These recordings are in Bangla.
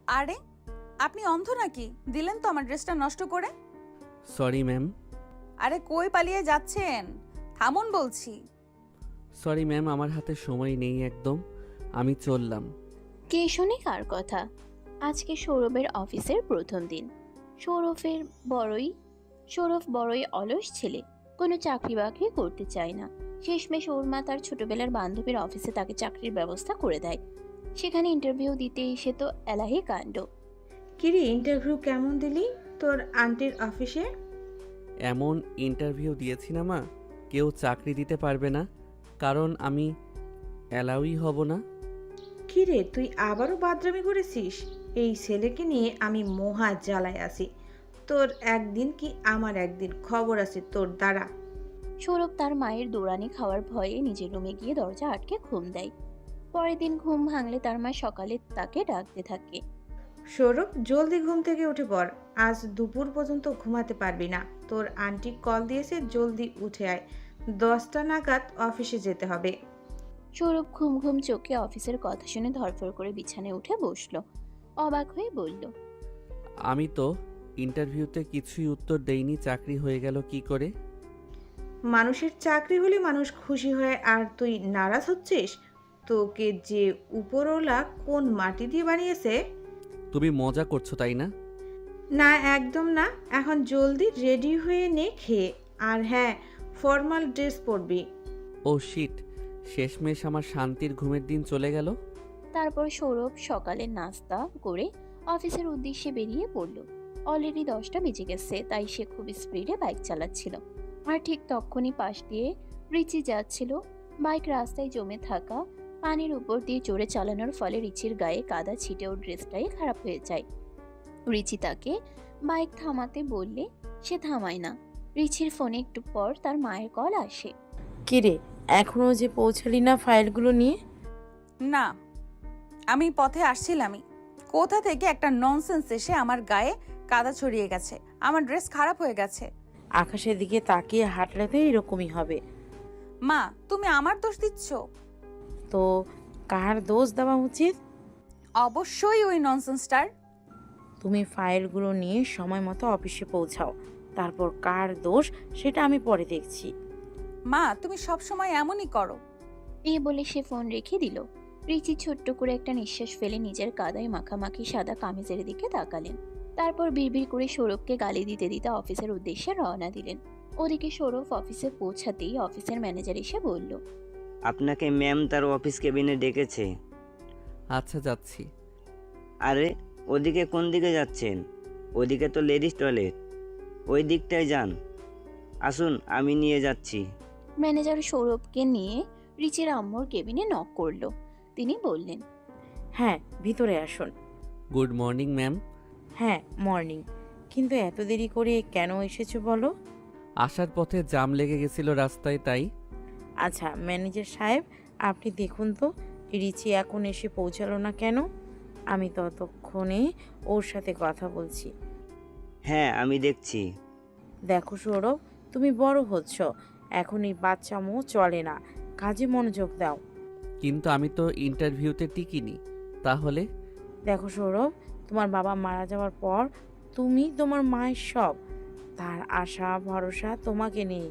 আরে আপনি অন্ধ নাকি? দিলেন তো আমার ড্রেসটা নষ্ট করে। Sorry ma'am. আরে কই পালিয়ে যাচ্ছেন? থামুন বলছি। সরি ম্যাম, আমার হাতে সময় নেই একদম। আমি চললাম। কে শোনে কার কথা? আজকে সৌরভের অফিসের প্রথম দিন। সৌরভের বড়ই সৌরভ বড়ই অলস ছেলে, কোনো চাকরি বাকরি করতে চায় না। শেষমেশ ওর মা তার ছোটবেলার বান্ধবীর অফিসে তাকে চাকরির ব্যবস্থা করে দেয়। সেখানে ইন্টারভিউ দিতে এসে তো এলাহি কাণ্ড। কিরে, ইন্টারভিউ কেমন দিলি তোর আন্টির অফিসে? এমন ইন্টারভিউ দিয়েছি না মা, কেউ চাকরি দিতে পারবে না, কারণ আমি অ্যালাউই হব না। কিরে, তুই আবারও বাদরামি করেছিস? এই ছেলেকে নিয়ে আমি মহা জ্বালায় আছি। তোর একদিন কি আমার একদিন, খবর আছে তোর দ্বারা। সৌরভ তার মায়ের দৌড়ানি খাওয়ার ভয়ে নিজের রুমে গিয়ে দরজা আটকে ঘুম দেয়। পরের দিন ঘুম ভাঙলে তার মা সকালে তাকে ডাকতে থাকে। সৌরভ, জলদি ঘুম থেকে উঠে পড়। আজ দুপুর পর্যন্ত ঘুমাতে পারবি না। তোর আন্টি কল দিয়েছে, জলদি উঠে আয়। 10টা নাগাদ অফিসে যেতে হবে। সৌরভ ঘুম ঘুম চোখে অফিসের কথা শুনে ধরফর করে বিছানায় উঠে বসলো। অবাক হয়ে বলল, আমি তো ইন্টারভিউতে কিছুই উত্তর দেইনি, চাকরি হয়ে গেল কি করে? মানুষের চাকরি হলে মানুষ খুশি হয়, আর তুই নারাজ হচ্ছিস? তোকে যে উপরওয়ালা কোন মাটি দিয়ে বানিয়েছে? তুমি মজা করছো তাই না? না, একদম না। এখন জলদি রেডি হয়ে নে খেয়ে। আর হ্যাঁ, ফর্মাল ড্রেস পরবি। ও শিট, শেষমেশ আমার শান্তির ঘুমের দিন চলে গেল। তারপর সৌরভ সকালে নাস্তা করে অফিসের উদ্দেশ্যে বেরিয়ে পড়ল। অলরেডি 10টা বেজে গেছে, তাই সে খুব স্পিডে বাইক চালাচ্ছিল। আর ঠিক তখনই পাশ দিয়ে রিচি যাচ্ছিল। বাইক রাস্তায় জমে থাকা পানির উপর দিয়ে জোরে চালানোর ফলে রিচির গায়ে কাদা ছিটে ওর ড্রেসটাই খারাপ হয়ে যায়। রিচি তাকে বাইক থামাতে বললে সে থামায় না। রিচির ফোনে একটু পর তার মায়ের কল আসে। কিরে, এখনো যে পৌঁছালি না ফাইলগুলো নিয়ে? না, আমি পথে আসছিলামই। কোথা থেকে একটা ননসেন্স এসে আমার গায়ে কাদা ছড়িয়ে গেছে। আমার ড্রেস খারাপ হয়ে গেছে। আকাশের দিকে তাকিয়ে হাঁটলে তো এরকমই হবে। মা, তুমি আমার দোষ দিচ্ছ? তো কার দোষ দেওয়া উচিত? অবশ্যই ওই ননসেন্সটার। তুমি ফাইলগুলো নিয়ে সময় মতো অফিসে পৌঁছাও, তারপর কার দোষ সেটা আমি পরে দেখছি। মা, তুমি সব সময় এমনই করো। এই বলে সে ফোন রেখে দিল। রিচি ছোট্ট করে একটা নিঃশ্বাস ফেলে নিজের কাদায় মাখামাখি সাদা কামিজের দিকে তাকালেন। তারপর বিড়বিড় করে সৌরভকে গালি দিতে দিতে অফিসের উদ্দেশ্যে রওনা দিলেন। ওদিকে সৌরভ অফিসে পৌঁছাতেই অফিসের ম্যানেজার এসে বলল, আপনাকে ম্যাম তার অফিস কেবিনে ডেকেছে। আচ্ছা, যাচ্ছি। আরে, ওদিকে কোন দিকে যাচ্ছেন? ওদিকে তো লেডিস টয়লেট, ওই দিকটায় যান। আসুন, আমি নিয়ে যাচ্ছি। ম্যানেজার সৌরভকে নিয়ে রিচির আম্মুর কেবিনে নক করলো। তিনি বললেন, হ্যাঁ, ভিতরে আসুন। Good morning ma'am. হ্যাঁ, মর্নিং। কিন্তু এত দেরি করে কেন এসেছো বলো? আসার পথে জাম লেগে গেছিল রাস্তায়, তাই। আচ্ছা ম্যানেজার সাহেব, আপনি দেখুন তো রিচি এখন এসে পৌঁছালো না কেন? আমি ততক্ষণে ওর সাথে কথা বলছি। হ্যাঁ, আমি দেখছি। দেখো সৌরভ, তুমি বড় হচ্ছ, এখন এই বাচ্চামো চলে না, কাজে মনোযোগ দাও। কিন্তু আমি তো ইন্টারভিউতে টিকিনি। তাহলে? দেখো সৌরভ, তোমার বাবা মারা যাওয়ার পর তুমি তোমার মায়ের সব, তার আশা ভরসা তোমাকে নেই।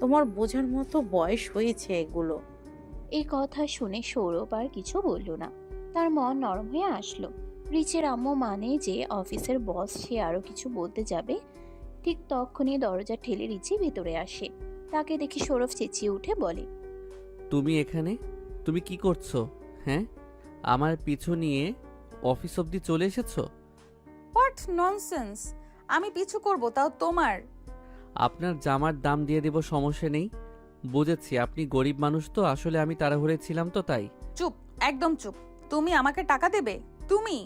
তোমার বোঝার মতো বয়স হয়েছে এগুলো। এই কথা শুনে সৌরভ আর কিছু বলল না। তার মন নরম হয়ে আসলো। রিচের আম্মু মানে যে অফিসের বস, সে আরো কিছু বলতে যাবে, ঠিক তখনই দরজা ঠেলে রিচি ভেতরে আসে। তাকে দেখে সৌরভ চেঁচিয়ে উঠে বলে, তুমি এখানে? তুমি কি করছো? হ্যাঁ, আমার পিছু নিয়ে অফিস অবধি চলে এসেছো? What nonsense! আমি পিছু করব, তাও তোমার? আপনার জামার দাম দিয়ে দেব, সমস্যা নেই। বুঝেছি আপনি গরিব মানুষ, তো আসলে আমি তাড়াহুড়ে ছিলাম তো তাই। চুপ, একদম চুপ। তুমি আমাকে টাকা দেবে? তুমি?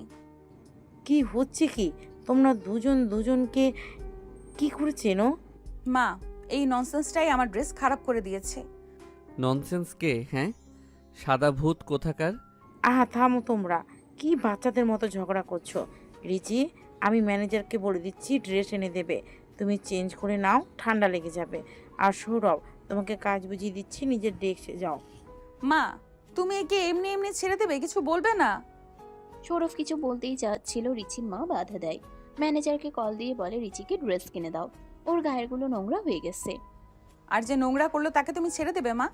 কি হচ্ছে কি? তোমরা দুজন দুজনকে কি করে চেনো? মা, এই ননসেন্সটাই আমার ড্রেস খারাপ করে দিয়েছে। ননসেন্স কে? হ্যাঁ, সাদা ভূত কোথাকার। আহা থামো তোমরা, কি বাচ্চাদের মতো ঝগড়া করছো? রিচি, আমি ম্যানেজারকে বলে দিচ্ছি ড্রেস এনে দেবে, তুমি চেঞ্জ করে নাও, ঠান্ডা লেগে যাবে। আর সৌরভ, তোমাকে কাজ বুঝিয়ে দিচ্ছি, নিজের ডেস্কে যাও। মা, তুমি একে এমনি এমনি ছেড়ে দেবে? কিছু বলবে না? সৌরভ কিছু বলতেই যাচ্ছিল, রিচির মা বাধা দেয়। ম্যানেজারকে কল দিয়ে বলে রিচিকে ড্রেস কিনে দাও, ওর গায়েরগুলো নোংরা হয়ে গেছে। আর যে নোংরা করলো তাকে তুমি ছেড়ে দেবে মা?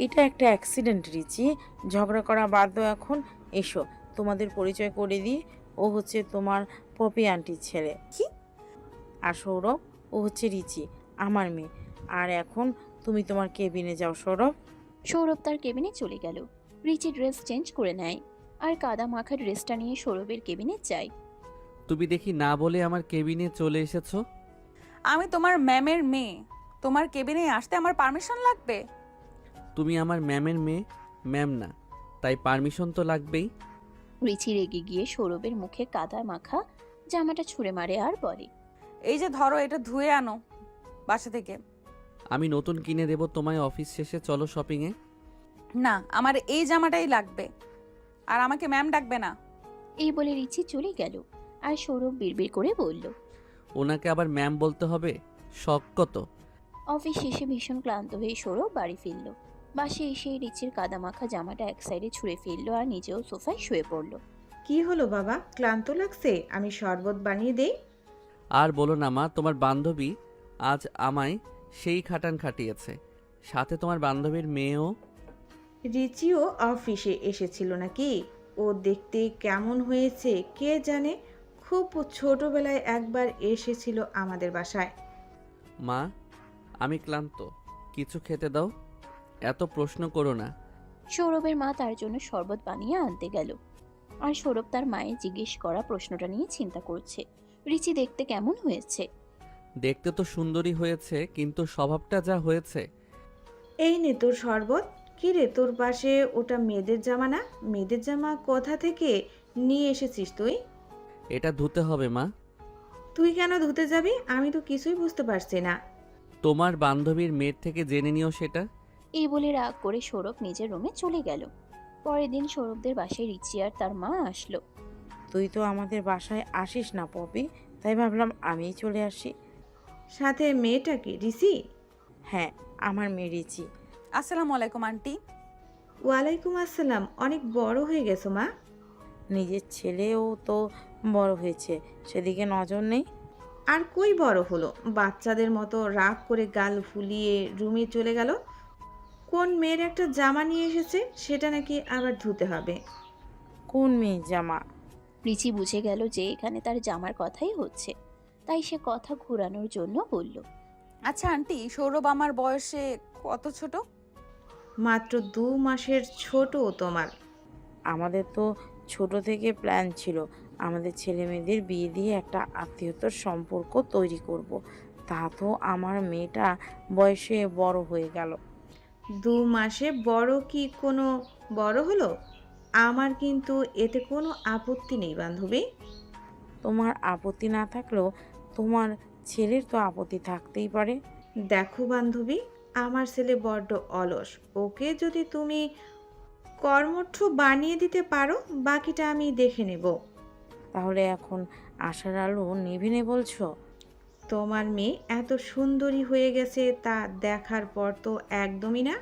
এটা একটা অ্যাক্সিডেন্ট রিচি, ঝগড়া করা বাদ দাও এখন। এসো তোমাদের পরিচয় করে দিই, ও হচ্ছে তোমার পপি আন্টির ছেলে। কি? আর সৌরভ, ও হচ্ছে রিচি, আমার মেয়ে। আর এখন তুমি তোমার কেবিনে যাও সৌরভ। সৌরভ তার কেবিনে চলে গেল। রিচি ড্রেস চেঞ্জ করে নেয় আর কাদা মাখা ড্রেসটা নিয়ে সৌরভের কেবিনে যায়। তুমি দেখি না বলে আমার কেবিনে চলে এসেছো। আমি তোমার ম্যামের মেয়ে, তোমার কেবিনে আসতে আমার পারমিশন লাগবে? তুমি আমার ম্যামের মেয়ে, ম্যাম না, তাই পারমিশন তো লাগবেই। রিচি রেগে গিয়ে সৌরভের মুখে কাদা মাখা জামাটা ছুঁড়ে মারে আর বলে, এই যে ধরো, এটা ধুয়ে আনো বাসা থেকে। আমি নতুন কিনে দেব তোমায়, অফিস শেষে চলো শপিংয়ে। না, আমার এই জামাটাই লাগবে, আর আমাকে ম্যাম ডাকবে না। এই বলে রিচি চলে গেল। আর সৌরভ বিড়বিড় করে বলল, ওনাকে আবার ম্যাম বলতে হবে, শখ কত। অফিস শেষে ভীষণ ক্লান্ত হয়ে সৌরভ বাড়ি ফিরল। বাসে এসে রিচির কাদা মাখা জামাটা এক সাইডে ছুঁড়ে ফেললো আর নিজেও সোফায় শুয়ে পড়ল। কি হলো বাবা, ক্লান্ত লাগছে? আমি শরবত বানিয়ে দেই? আর বলো না মা, তোমার বান্ধবী আজ আমায় সেই খাটান খাটিয়েছে, সাথে তোমার বান্ধবীর মেয়েও। রিচিও অফিসে এসেছিল নাকি? ও দেখতে কেমন হয়েছে কে জানে। খুব ছোটবেলায় একবার এসেছিল আমাদের বাসায়। মা, আমি ক্লান্ত, কিছু খেতে দাও, এত প্রশ্ন করো না। সৌরভের মা তার জন্য শরবত বানিয়ে আনতে গেল। আর সৌরভ তার মায়ের জিজ্ঞেস করা প্রশ্নটা নিয়ে চিন্তা করছে, রিচি দেখতে কেমন হয়েছে। দেখতে তো সুন্দরী হয়েছে, কিন্তু স্বভাবটা যা হয়েছে। এই নে তোর শরবত। কি রে, তোর পাশে ওটা মেয়েদের জামা না? মেয়েদের জামা কোথা থেকে নিয়ে এসেছিস তুই? এটা ধুতে হবে মা। তুই কেন ধুতে যাবি? আমি তো কিছুই বুঝতে পারছি না। তোমার বান্ধবীর মেয়ের থেকে জেনে নিও সেটা। এই বলে রাগ করে সৌরভ নিজের রুমে চলে গেল। পরের দিন সৌরভদের বাসায় রিচি আর তার মা আসলো। তুই তো আমাদের বাসায় আসিস না পপি, তাই ভাবলাম আমিই চলে আসি। সাথে মেয়েটা কি রিসি? হ্যাঁ, আমার মেয়ে রিচি। আসসালামু আলাইকুম আন্টি। ওয়ালাইকুম আসসালাম। অনেক বড় হয়ে গেছো মা। নিজের ছেলেও তো বড় হয়েছে, সেদিকে নজর নেই। আর কই বড় হলো, বাচ্চাদের মতো রাগ করে গাল ফুলিয়ে রুমে চলে গেল। কোন মেয়ের একটা জামা নিয়ে এসেছে, সেটা নাকি আবার ধুতে হবে। কোন মেয়ে জামা? রিচি বুঝে গেল যে এখানে তার জামার কথাই হচ্ছে, তাই সে কথা ঘোরানোর জন্য বলল, আচ্ছা আন্টি, সৌরভ আমার বয়সে কত ছোট? মাত্র 2 মাসের ছোট তোমার। আমাদের তো ছোট থেকে প্ল্যান ছিল আমাদের ছেলে মেয়েদের বিয়ে দিয়ে একটা আত্মীয়তার সম্পর্ক তৈরি করব। তা তো আমার মেয়েটা বয়সে বড় হয়ে গেল। 2 মাসে বড় কি কোনো বড় হলো? আমার কিন্তু এতে কোনো আপত্তি নেই বান্ধবী। তোমার আপত্তি না থাকলেও তোমার ছেলের তো আপত্তি থাকতেই পারে। দেখো বান্ধবী, আমার ছেলে বড্ড অলস। ওকে যদি তুমি কর্মঠ বানিয়ে দিতে পারো, বাকিটা আমি দেখে নেব। তাহলে এখন আশার আলো নিভিনে বলছো? তোমার মেয়ে এত সুন্দরী হয়ে গেছে তা দেখার পর তো একদমই না।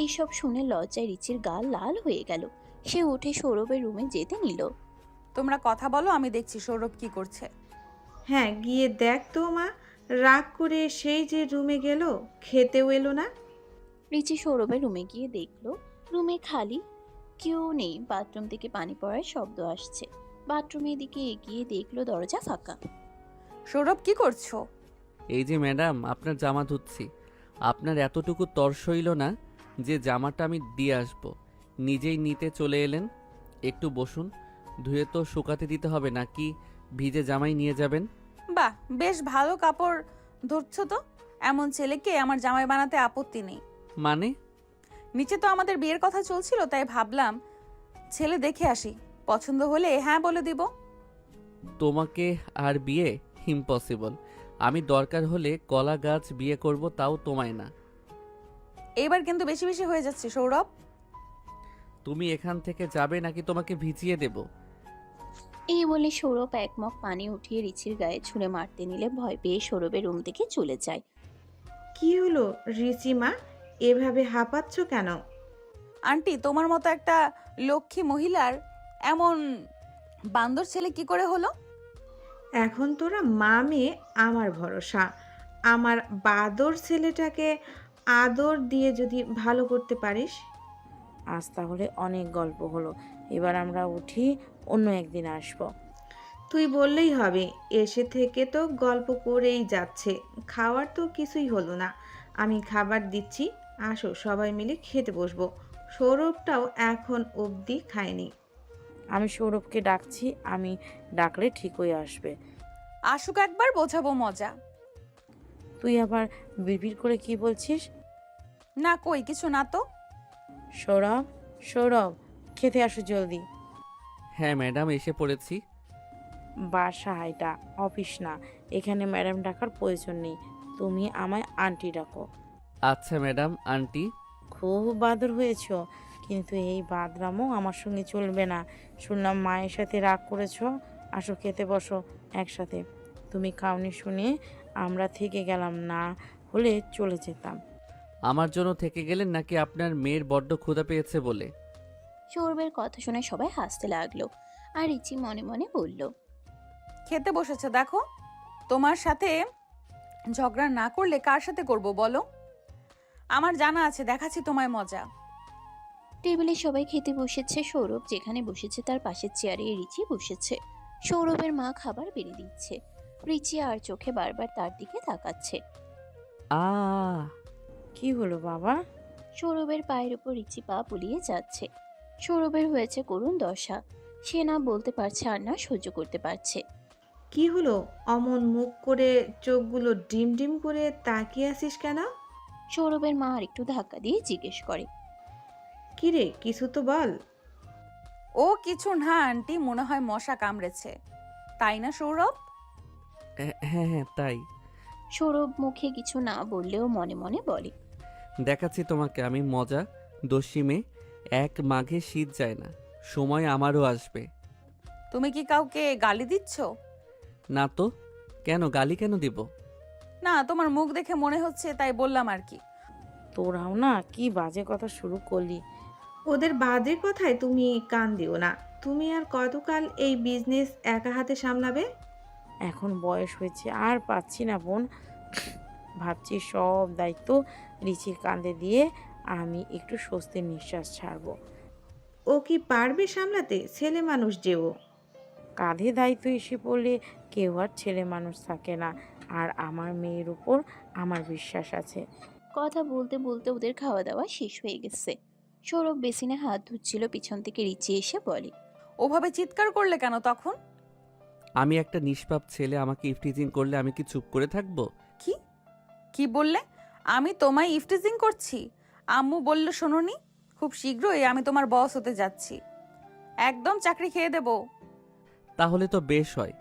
এইসব শুনে লজ্জায় রিচির গাল লাল হয়ে গেল। সে উঠে সৌরভের রুমে যেতে নিল। তোমরা কথা বলো, আমি দেখছি সৌরভ কি করছে। হ্যাঁ, গিয়ে দেখ তো মা। রাগ করে সেই যে রুমে গেল, খেতেও এলো না। রিচি সৌরভের রুমে গিয়ে দেখলো রুমে খালি, কেউ নেই। বাথরুম থেকে পানি পড়ার শব্দ আসছে। বাথরুমের দিকে এগিয়ে দেখলো দরজা ফাঁকা। সৌরভ কি করছো? এই যে ম্যাডাম, আপনার জামা ধুচ্ছি। আপনার এতটুকু তর্স হইল না যে জামাটা আমি দিয়ে আসব, নিজেই নিতে চলে এলেন। একটু বসুন, ধুয়ে তো শুকাতে দিতে হবে, নাকি ভিজে জামাই নিয়ে যাবেন? বাহ, বেশ ভালো কাপড় ধরছো তো। এমন ছেলেকে আমার জামাই বানাতে আপত্তি নেই। মানে? নিচে তো আমাদের বিয়ের কথা চলছিল, তাই ভাবলাম ছেলে দেখে আসি, পছন্দ হলে হ্যাঁ বলে দিব। তোমাকে আর বিয়ে ইম্পসিবল। আমি দরকার হলে কলা গাছ বিয়ে করব, তাও তোমায় না। এইবার কিন্তু বেশি বেশি হয়ে যাচ্ছে সৌরভ। তুমি এখান থেকে যাবে নাকি তোমাকে ভিজিয়ে দেব? এই বলে সৌরভ এক মগ পানি উঠিয়ে রিচির গায়ে ছুঁড়ে মারতে নিলে ভয় পেয়ে সৌরভের রুম থেকে চলে যায়। কি হলো রিচিমা, এভাবে হাঁপাচ্ছ কেন? আন্টি, তোমার মতো একটা লক্ষ্মী মহিলার এমন বান্দর ছেলে কি করে হলো? এখন তোরা মা মেয়ে আমার ভরসা। আমার বাদর ছেলেটাকে আদর দিয়ে যদি ভালো করতে পারিস। আজ তাহলে অনেক গল্প হলো, এবার আমরা উঠি, অন্য একদিন আসবো। তুই বললেই হবে, এসে থেকে তো গল্প করেই যাচ্ছে, খাওয়ার তো কিছুই হলো না। আমি খাবার দিচ্ছি, আসো সবাই মিলে খেতে বসবো। সৌরভটাও এখন অবধি খায়নি। আমি সৌরভকে ডাকছি, আমি ডাকলে ঠিকই আসবে। আসুক একবার, বোঝাবো মজা। তুই আবার বিড়বিড় করে কি বলছিস? না কই কিছু না তো। সৌরভ, সৌরভ, খেতে আসো জলদি। হ্যাঁ ম্যাডাম, এসে পড়েছি। বাসা এটা অফিস না, এখানে ম্যাডাম ডাকার প্রয়োজন নেই, তুমি আমায় আন্টি ডাকো। আচ্ছা ম্যাডাম, আন্টি। খুব বাদর হয়েছো, কিন্তু এই বাদরামও আমার সঙ্গে চলবে না। শুনলাম মায়ের সাথে রাগ করেছো। আসো খেতে বসো একসাথে। তুমি খাওনি শুনে আমরা থেকে গেলাম, না হলে চলে যেতাম। আমার জন্য থেকে গেলেন নাকি আপনার মেয়ের বড্ড ক্ষুধা পেয়েছে বলে? সৌরভের কথা শুনে সবাই হাসতে লাগলো, আর রিচি মনে মনে বলল, খেতে বসেছে দেখো। তোমার সাথে ঝগড়া না করলে কার সাথে করব বলো? আমার জানা আছে, দেখাচ্ছি তোমায় মজা। টেবিলে সবাই খেতে বসেছে। সৌরভ যেখানে বসেছে তার পাশের চেয়ারে রিচি বসেছে। সৌরভের মা খাবার বেড়ে দিচ্ছে। রিচি আর চোখে বারবার তার দিকে তাকাচ্ছে। আ কি হলো বাবা? সৌরভের পায়ের উপর রিচি পা বুলিয়ে যাচ্ছে। সৌরভের হয়েছে করুণ দশা। সে না বলতে পারছে আর না সহ্য করতে পারছে। কি হলো? অমন মুখ করে চোখগুলো ডিম ডিম করে তাকিয়ে আছিস কেন? সৌরভের মা আর একটু ধাক্কা দিয়ে জিজ্ঞেস করে, কিরে, কিছু তো বল। ও কিছু না আন্টি, মনে হয় মশা কামড়েছে। তাই না সৌরভ? হ্যাঁ হ্যাঁ তাই। সৌরভ মুখে কিছু না বললেও মনে মনে বলে, দেখাচ্ছি তোমাকে আমি মজা। দস্যি মেয়ে, এক মাঘে শীত যায় না, সময় আমারও আসবে। তুমি কি কাউকে গালি দিচ্ছ? না তো, কেন গালি কেন দিব? না, তোমার মুখ দেখে মনে হচ্ছে, তাই বললাম আর কি। তোরাও না কি বাজে কথা শুরু করলি। ওদের বাদের কথায় তুমি কান দিও না। তুমি আর কতকাল এই বিজনেস একা হাতে সামলাবে? এখন বয়স হয়েছে, আর পাচ্ছি না বোন। ভাবছি সব দায়িত্ব রিচির কাঁধে দিয়ে আমি একটু স্বস্তির নিঃশ্বাস ছাড়বো। ও কি পারবে সামলাতে? ছেলে মানুষ যে ও। কাঁধে দায়িত্ব এসে পড়লে কেউ আর ছেলে মানুষ থাকে না। আর আমার মেয়ের উপর আমার বিশ্বাস আছে। কথা বলতে বলতে ওদের খাওয়া দাওয়া শেষ হয়ে গেছে। সৌরভ বেসিনে হাত ধুচ্ছিল, পিছন থেকে রিচি এসে বলে, ওভাবে চিৎকার করলে কেন তখন? আমি একটা নিষ্পাপ ছেলে, আমাকে ইফটিজিং করলে আমি কি চুপ করে থাকবো? কি কি বললে? আমি তোমায় ইফটিজিং করছি? আম্মু বলল শোনোনি? খুব শীঘ্রই আমি তোমার বস হতে যাচ্ছি, একদম চাকরি খেয়ে দেব। তাহলে তো বেশ হয়,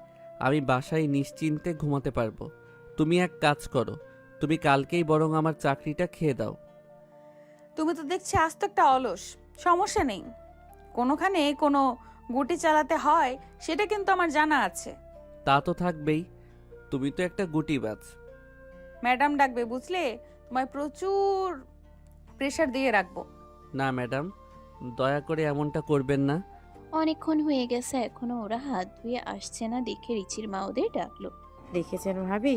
আমি বাসায় নিশ্চিন্তে ঘুমাতে পারবো। তুমি এক কাজ করো, তুমি কালকেই বরং আমার চাকরিটা খেয়ে দাও। তুমি তো দেখছি আস্ত একটা অলস। সমস্যা নেই, কোনোখানে কোনো গুটি চালাতে হয় সেটা কিন্তু আমার জানা আছে। তা তো থাকবেই, তুমি তো একটা গুটিবাজ। ম্যাডাম ডাকবে বুঝলে, তোমায় প্রচুর প্রেশার দিয়ে রাখবো। না ম্যাডাম, দয়া করে এমনটা করবেন না। অনেকক্ষণ হয়ে গেছে এখনো ওরা হাত ধুয়ে আসছে না দেখে রিচির মা ওদের ডাকলো। দেখেছেন ভাবি,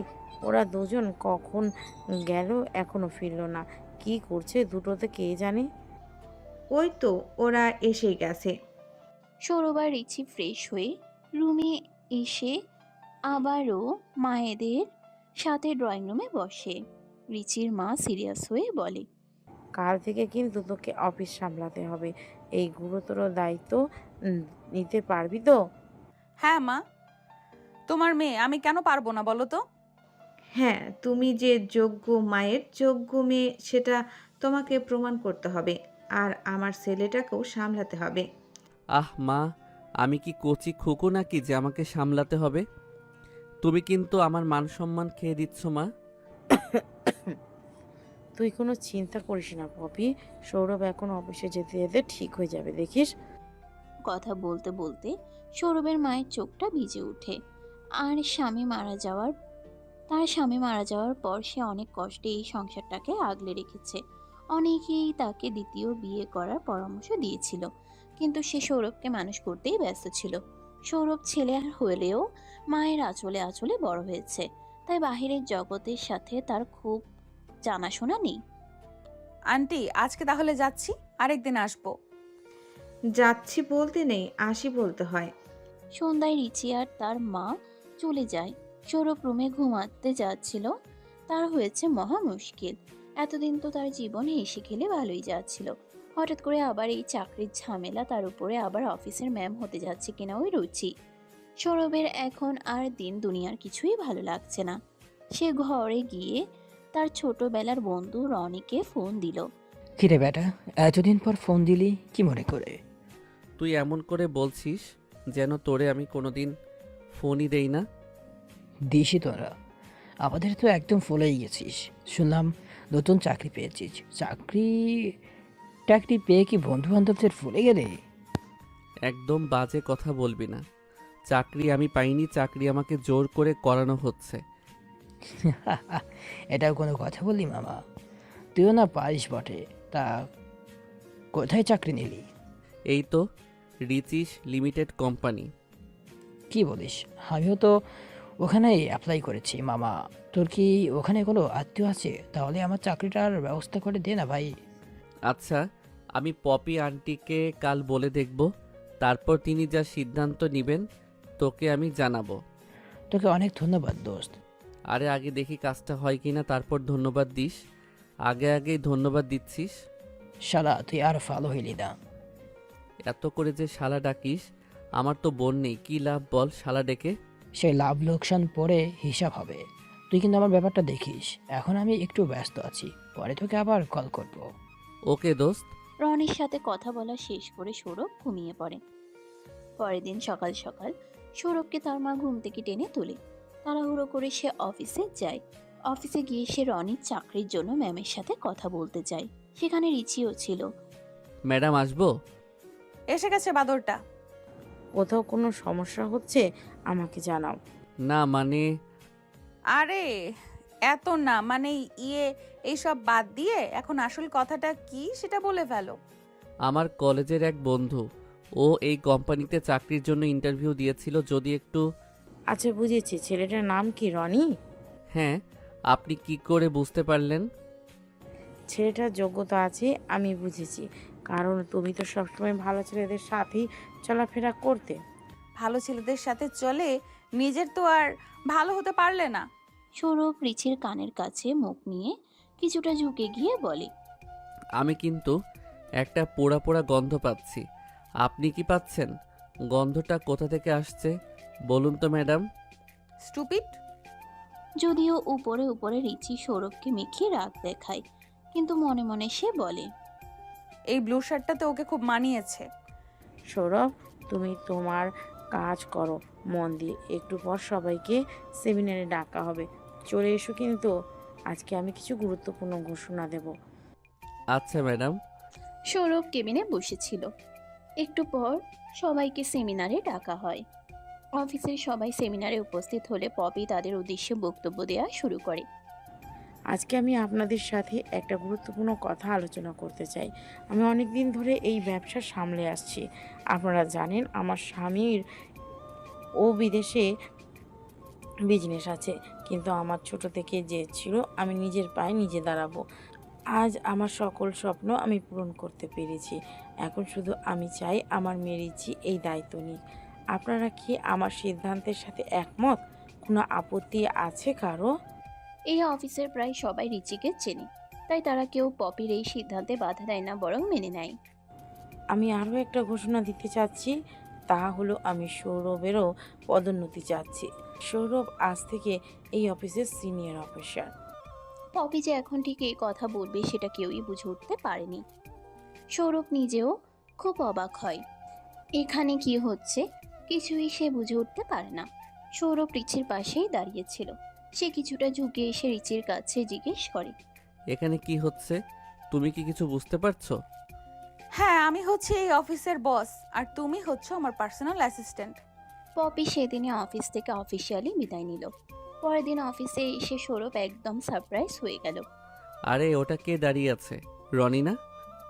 ওরা দুজন কখন গেল এখনো ফিরলো না। কি করছে দুটোতে কে জানে। ওই তো ওরা এসেই গেছে। সৌরভ আর রিচি ফ্রেশ হয়ে রুমে এসে আবারও মায়েদের সাথে ড্রয়িং রুমে বসে। রিচির মা সিরিয়াস হয়ে বলে, কাল থেকে কিন্তু তোকে অফিস সামলাতে হবে। এই গুরুতর দায়িত্ব নিতে পারবি তো? হ্যাঁ মা, তোমার মেয়ে, আমি কেন পারবো না বলো তো? হ্যাঁ, তুমি যে যোগ্য মায়ের যোগ্য মেয়ে সেটা তোমাকে প্রমাণ করতে হবে। আর আমার ছেলেটাকেও সামলাতে হবে। আহ মা, আমি কি কচি খুকু নাকি যে আমাকে সামলাতে হবে? তুমি কিন্তু আমার মান সম্মান খেয়ে দিচ্ছ মা। তুই কোনো চিন্তা করিস না পপি, সৌরভ এখন অফিসে যেতে যেতে ঠিক হয়ে যাবে দেখিস। কথা বলতে বলতে সৌরভের মায়ের চোখটা ভিজে ওঠে। আর তার স্বামী মারা যাওয়ার পর সে অনেক কষ্টে এই সংসারটাকে আগলে রেখেছে। অনেকেই তাকে দ্বিতীয় বিয়ে করার পরামর্শ দিয়েছিল, কিন্তু সে সৌরভকে মানুষ করতেই ব্যস্ত ছিল। সৌরভ ছেলে হলেও মায়ের আঁচলে আঁচলে বড় হয়েছে, তাই বাহিরের জগতের সাথে তার খুব জানাশোনা নেই। আন্টি আজকে তাহলে যাচ্ছি, আরেকদিন আসবো। যাচ্ছি বলতে নেই, আসি বলতে হয়। সন্ধ্যায় রিচি আর তার মা চলে যায়। সৌরভ রুমে ঘুমাতে যাচ্ছিল, তার হয়েছে মহা মুশকিল। এতদিন তো তার জীবন হেসে খেলে ভালোই যাচ্ছিল, হঠাৎ করে আবার এই চাকরির ঝামেলা, তার উপরে আবার অফিসের ম্যাম হতে যাচ্ছে কিনা ওই রুচি। সৌরভের এখন আর দিন দুনিয়ার কিছুই ভালো লাগছে না। সে ঘরে গিয়ে তার ছোটবেলার বন্ধু রনিকে ফোন দিল। কিরে বেটা, এতদিন পর ফোন দিলি কি মনে করে? তুই এমন করে বলছিস যেন তোরে আমি কোনোদিন ফোনই দেই না। দিসই তোরা, আমাদের তো একদম ফলেই গেছিস। শুনলাম নতুন চাকরি পেয়েছিস। চাকরি পেয়ে কি বন্ধু বান্ধবদের ভুলে গেলে? একদম বাজে কথা বলবি না। চাকরি আমি পাইনি, চাকরি আমাকে জোর করে করানো হচ্ছে। এটাও কোনো কথা বললি মামা? তুইও না পারিস বটে। তা কোথায় চাকরি নিলি? এই তো রিচিস লিমিটেড কোম্পানি। কি বলিস? আমিও তো ওখানেই অ্যাপ্লাই করেছি মামা। তোর কি ওখানে কোনো আত্মীয় আছে? তাহলে আমার চাকরিটার ব্যবস্থা করে দে না ভাই। আচ্ছা, আমি পপি আন্টিকে কাল বলে দেখব, তারপর তিনি যা সিদ্ধান্ত নেবেন তোকে আমি জানাবো। তোকে অনেক ধন্যবাদ দোস্ত। আরে আগে দেখি কাজটা হয় কিনা, তারপর ধন্যবাদ দিস। আগেই ধন্যবাদ দিচ্ছিস। শালা তুই আর ভালো হইলি না। এত করে যে শালা ডাকিস, আমার তো বোন নেই, কি লাভ বল শালা ডেকে? সেই লাভ লোকসান পরে হিসাব হবে। তুই কিন্তু আমার ব্যাপারটা দেখিস। এখন আমি একটু ব্যস্ত আছি, পরে তোকে আবার কল করব। ওকে দোস্ত। রনির সাথে কথা বলা শেষ করে সৌরভ ঘুমিয়ে পড়ে। পরের দিন সকাল সকাল সৌরভকে তার মা ঘুম থেকে টেনে তোলে। তাড়াহুড়ো করে সে অফিসে যায়। অফিসে গিয়ে সে রনির চাকরির জন্য ম্যামের সাথে কথা বলতে যায়। সেখানে রিচিও ছিল। ম্যাডাম আসবো? এসে গেছে বাদরটা। কোথাও কোনো সমস্যা হচ্ছে আমাকে জানাও। না মানে আরে এত না মানে এইসব বাদ দিয়ে এখন আসল কথাটা কি সেটা বলে ফেলো। আমার কলেজের এক বন্ধু, ও এই কোম্পানিতে চাকরির জন্য ইন্টারভিউ দিয়েছিল। যদি একটু আচ্ছা বুঝেছি, ছেলেটার নাম কি রনি? হ্যাঁ, আপনি কি করে বুঝতে পারলেন? ছেলেটার যোগ্যতা আছে আমি বুঝেছি, কারণ তুমি তো সবসময় ভালো ছেলেদের সাথেই চলাফেরা করতে। ভালো ছেলেদের সাথে চলে, নিজের তো আর ভালো হতে পারলে না। সৌরভ রিচির কানের কাছে মুখ নিয়ে কিছুটা ঝুঁকে গিয়ে বলে, আমি কিন্তু একটা পোড়া পোড়া গন্ধ পাচ্ছি। আপনি কি পাচ্ছেন? গন্ধটা কোথা থেকে আসছে বলুন তো ম্যাডাম। স্টুপিড। যদিও উপরে উপরে রিচি সৌরভকে মেখিয়ে রাগ দেখায়, কিন্তু মনে মনে সে বলে, এই ব্লু শার্টটাতে ওকে খুব মানিয়েছে। সৌরভ, তুমি তোমার কাজ করো মন দিয়ে। একটু পর সবাইকে সেমিনারে ডাকা হবে, চলে এসো কিন্তু। আজকে আমি কিছু গুরুত্বপূর্ণ ঘোষণা দেব। আচ্ছা ম্যাডাম। সৌরভ কেবিনে বসেছিল। একটু পর সবাইকে সেমিনারে ডাকা হয়। অফিসের সবাই সেমিনারে উপস্থিত হলে পপি তাদের উদ্দেশ্যে বক্তব্য দেওয়া শুরু করে। আজকে আমি আপনাদের সাথে একটা গুরুত্বপূর্ণ কথা আলোচনা করতে চাই। আমি অনেক দিন ধরে এই ব্যবসা সামলে আসছি। আপনারা জানেন আমার স্বামীর ও বিদেশে বিজনেস আছে, কিন্তু আমার ছোট থেকে যে ছিল আমি নিজের পায়ে নিজে দাঁড়াবো। আজ আমার সকল স্বপ্ন আমি পূরণ করতে পেরেছি। এখন শুধু আমি চাই আমার মেয়ে রিচি এই দায়িত্ব নিক। আপনারা কি আমার সিদ্ধান্তের সাথে একমত? কোনো আপত্তি আছে কারো? এই অফিসের প্রায় সবাই রিচিকে চেনে, তাই তারা কেউ পপির এই সিদ্ধান্তে বাধা দেয় না, বরং মেনে নেয়। আমি আরও একটা ঘোষণা দিতে চাচ্ছি, তা হলো আমি সৌরভেরও পদোন্নতি চাচ্ছি। সৌরভ আজ থেকে এই অফিসের সিনিয়র অফিসার। পপি যে এখন ঠিক এই কথা বলবে সেটা কেউই বুঝে উঠতে পারেনি। সৌরভ নিজেও খুব অবাক হয়। এখানে কি হচ্ছে কিছুই সে বুঝে উঠতে পারে না। সৌরভ রিচির পাশেই দাঁড়িয়েছিল। সে কিছুটা ঝুঁকে এসে রিচির কাছে জিজ্ঞেস করে, এখানে কি হচ্ছে তুমি কি কিছু বুঝতে পারছো? হ্যাঁ, আমি হচ্ছে এই অফিসের বস আর তুমি হচ্ছে আমার পার্সোনাল অ্যাসিস্ট্যান্ট। পপি সেদিনে অফিস থেকে অফিসিয়ালি বিদায় নিল। পরের দিন অফিসে এসে সৌরভ একদম সারপ্রাইজ হয়ে গেল। আরে ওটা কে দাঁড়িয়ে আছে? রনি না?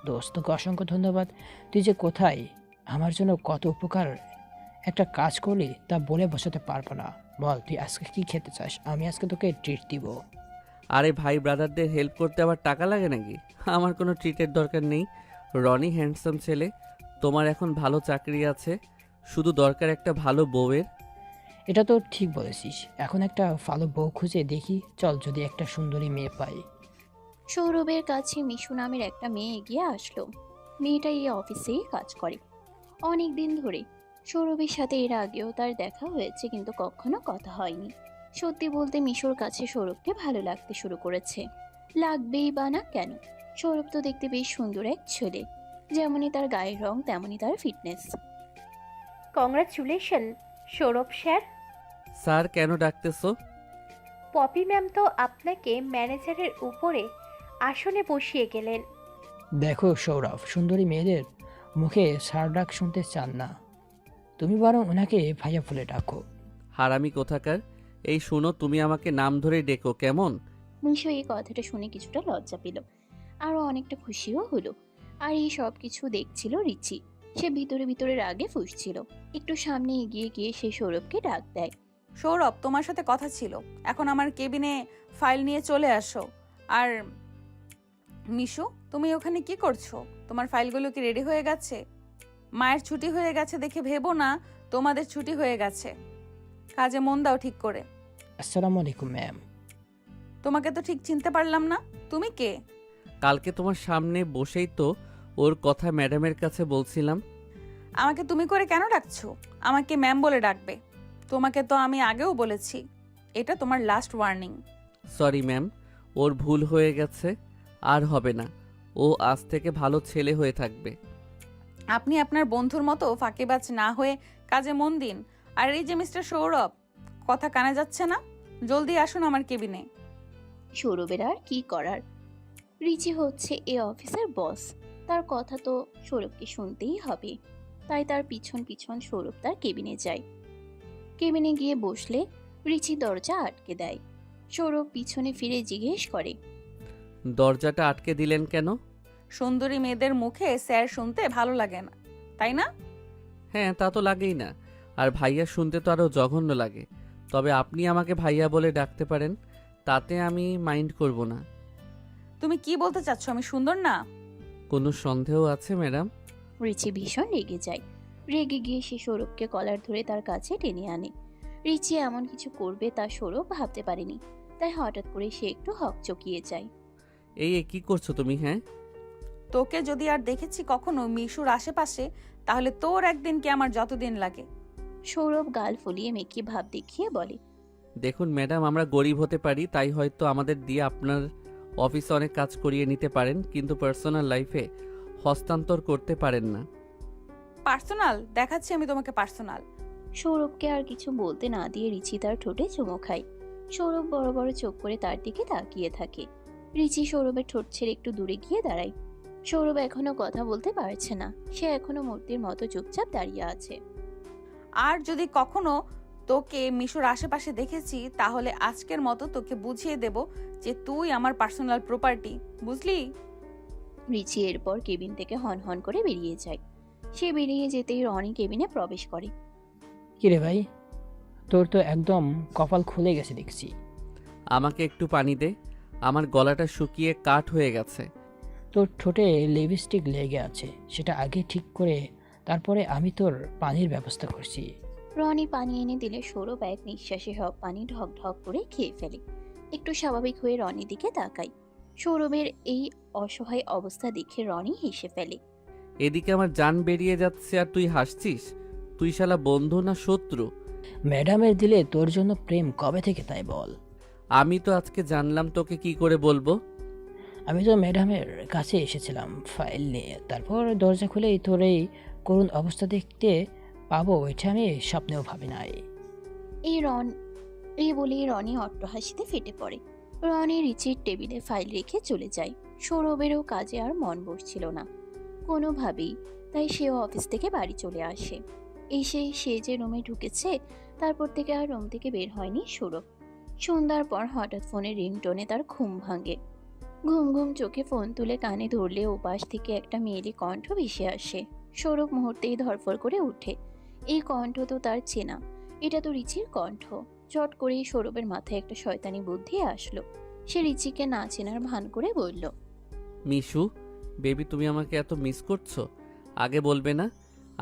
দোস্ত তোকে অসংখ্য ধন্যবাদ। তুই যে কোথায় আমার জন্য কত উপকার একটা কাজ করলি তা বলে বসাতে পারবো না। বল তুই আজকে কি খেতে চাস, আমি আজকে তোকে ট্রিট দিব। আরে ভাই ব্রাদারদের হেল্প করতে আবার টাকা লাগে নাকি? আমার কোনো ট্রিটের দরকার নেই। রনি হ্যান্ডসাম ছেলে, তোমার এখন ভালো চাকরি আছে, শুধু দরকার একটা ভালো বউয়ের। এটা তো ঠিক বলেছিস, এখন একটা ভালো বউ খুঁজে দেখি চল, যদি একটা সুন্দরী মেয়ে পাই। সৌরভের কাছে মিশু নামের একটা মেয়ে এগিয়ে আসলো। মেয়েটা এই অফিসেই কাজ করে অনেক দিন ধরে। সৌরভের সাথে এর আগেও তার দেখা হয়েছে, কিন্তু কখনো কথা হয়নি। সত্যি বলতে মিশুর কাছে সৌরভকে ভালো লাগতে শুরু করেছে। লাগবেই বা না কেন, সৌরভ তো দেখতে বেশ সুন্দর এক ছেলে। যেমনই তার গায়ের রং তেমনই তার fitness. Congratulation Sourav sir. Sir কেন ডাকতেছো? পপি ম্যাম তো আপনাকে ম্যানেজারের উপরে আসনে বসিয়ে গেলেন। দেখো সৌরভ, সুন্দরী মেয়েদের মুখে সার ডাক শুনতে চান না, তুমি বরং ওনাকে ভাইয়া বলে ডাকো। হারামি কোথাকার! এই শোনো, তুমি আমাকে নাম ধরে ডেকো কেমন? মিশু এই কথাটা শুনে কিছুটা লজ্জা পেল, আরও অনেকটা খুশিও হলো। আর এই সব কিছু দেখছিল রিচি। সে ভিতরে ভিতরে রাগে ফুঁসছিল। একটু সামনে এগিয়ে গিয়ে সে সৌরভকে ডাক দেয়। সৌরভ, তোমার সাথে কথা ছিল, এখন আমার কেবিনে ফাইল নিয়ে চলে আসো। আর মিশু, তুমি ওখানে কি করছো? তোমার ফাইলগুলো কি রেডি হয়ে গেছে? মায়ের ছুটি হয়ে গেছে দেখে ভেবো না তোমাদের ছুটি হয়ে গেছে। কাজে মন দাও ঠিক করে। আসসালামু আলাইকুম ম্যাম। তোমাকে তো ঠিক চিনতে পারলাম না, তুমি কে? কালকে তোমার সামনে বসেই তো ওর কথা ম্যাডামের কাছে বলছিলাম। আমাকে তুমি করে কেন ডাকছো? আমাকে ম্যাম বলে ডাকবে। তোমাকে তো আমি আগেও বলেছি, এটা তোমার লাস্ট ওয়ার্নিং। সরি ম্যাম, ওর ভুল হয়ে গেছে, আর হবে না। ও আজ থেকে ভালো ছেলে হয়ে থাকবে। আপনি আপনার বন্ধুর মতো ফাঁকিবাজ না হয়ে কাজে মন দিন। আর এই যে মিস্টার সৌরভ, কথা কানে যাচ্ছে না? জলদি আসুন আমার কেবিনে। সৌরভের আর কি করার, রিচি হচ্ছে এ অফিসের বস, তার কথা তো সৌরভকে শুনতেই হবে। তাই তার পিছন পিছন সৌরভ তার কেবিনে যায়। কেবিনে গিয়ে বসলে রিচি দরজা আটকে দেয়। সৌরভ পিছনে ফিরে জিজ্ঞেস করে, দরজাটা আটকে দিলেন কেন? সুন্দরী মেয়েদের মুখে স্যার শুনতে ভালো লাগে না, তাই না? হ্যাঁ, তা তো লাগেই না। আর ভাইয়া শুনতে তো আরও জঘন্য লাগে। তবে আপনি আমাকে ভাইয়া বলে ডাকতে পারেন, তাতে আমি মাইন্ড করব না। তুমি কি বলতে চাচ্ছ আমি সুন্দর না? কোনো সন্দেহ আছে ম্যাডাম? রিচি ভীষণ রেগে যায়। রেগে গিয়ে সে সৌরভকে কলার ধরে তার কাছে টেনে আনে। রিচি এমন কিছু করবে তা সৌরভ ভাবতে পারেনি, তাই হঠাৎ করে সে একটু হকচকিয়ে যায়। এই কি করছো তুমি? হ্যাঁ, তোকে যদি আর দেখেছি কখনো মিশুর আশেপাশে, তাহলে তোর একদিন কি আমার যতদিন লাগে। সৌরভ গাল ফুলিয়ে মেকি ভাব দেখিয়ে বলে, দেখুন ম্যাডাম, আমরা গরিব হতে পারি, তাই হয়তো আমাদের দিয়ে আপনার অফিসে অনেক কাজ করিয়ে নিতে পারেন, কিন্তু পার্সোনাল লাইফে হস্তান্তর করতে পারেন না। পার্সোনাল দেখাচ্ছি আমি তোমাকে পার্সোনাল। সৌরভকে আর কিছু বলতে না দিয়ে রিচি তার ঠোঁটে চুমো খায়। সৌরভ বড় বড় চোখ করে তার দিকে তাকিয়ে থাকে। রিচি সৌরভের ঠোঁট ছেড়ে একটু দূরে গিয়ে দাঁড়ায়। সৌরভ এখনো কথা বলতে পারছে না, সে এখনো মূর্তির মতো চুপচাপ দাঁড়িয়ে আছে। আর যদি কখনো তোকে মিশুর আশেপাশে দেখেছি, তাহলে আজকের মতো তোকে বুঝিয়ে দেব যে তুই আমার পার্সোনাল প্রপার্টি, বুঝলি? রিচি এরপর কেবিন থেকে হন হন করে বেরিয়ে যায়। সে বেরিয়ে যেতেই রনি কেবিনে প্রবেশ করে। কিরে ভাই, তোর তো একদম কপাল খুলে গেছে দেখছি। আমাকে একটু পানি দে, আমার গলাটা শুকিয়ে কাঠ হয়ে গেছে। তোর ঠোঁটে লিপস্টিক লেগে আছে, সেটা আগে ঠিক করে তারপরে আমি তোর পানির ব্যবস্থা করছি। রনি পানি এনে দিলে সৌরভ এক নিঃশ্বাসে সব পানি ঢক ঢক করে খেয়ে ফেলে। একটু স্বাভাবিক হয়ে রনির দিকে তাকায়। সৌরভের এই অসহায় অবস্থা দেখে রনি হেসে ফেলে। এদিকে আমার জান বেরিয়ে যাচ্ছে আর তুই হাসছিস? তুই শালা বন্ধু না শত্রু? ম্যাডামের দিলে তোর জন্য প্রেম কবে থেকে তাই বল? আমি তো আজকে জানলাম, তোকে কি করে বলবো? আমি তো ম্যাডামের কাছে এসেছিলাম ফাইল নিয়ে, তারপর দরজা খুলেই তোর এই করুণ অবস্থা দেখতে পাবো এটা আমি স্বপ্নেও ভাবি নাই। এই বলেই রনি অট্টহাসিতে ফেটে পড়ে। রনি রিচির টেবিলে ফাইল রেখে চলে যায়। সৌরভেরও কাজে আর মন বসছিল না কোনোভাবেই, তাই সেও অফিস থেকে বাড়ি চলে আসে। এসে সে যে রুমে ঢুকেছে, তারপর থেকে আর রুম থেকে বের হয়নি সৌরভ। সন্ধ্যার পর হঠাৎ ফোনের রিংটোনে তার ঘুম ভাঙে। ঘুম ঘুম চোখে ফোন তুলে কানে ধরলে ওপাশ থেকে একটা মেয়েলি কণ্ঠ ভেসে আসে। সৌরভ মুহূর্তেই ধরফর করে উঠে। এই কণ্ঠ তো তার চেনা, এটা তো রিচির কণ্ঠ। চট করেই সৌরভের মাথায় একটা শয়তানি বুদ্ধি আসলো। সে রিচিকে না চেনার ভান করে বলল, মিশু, বেবি তুমি আমাকে এত মিস করছো? আগে বলবে না?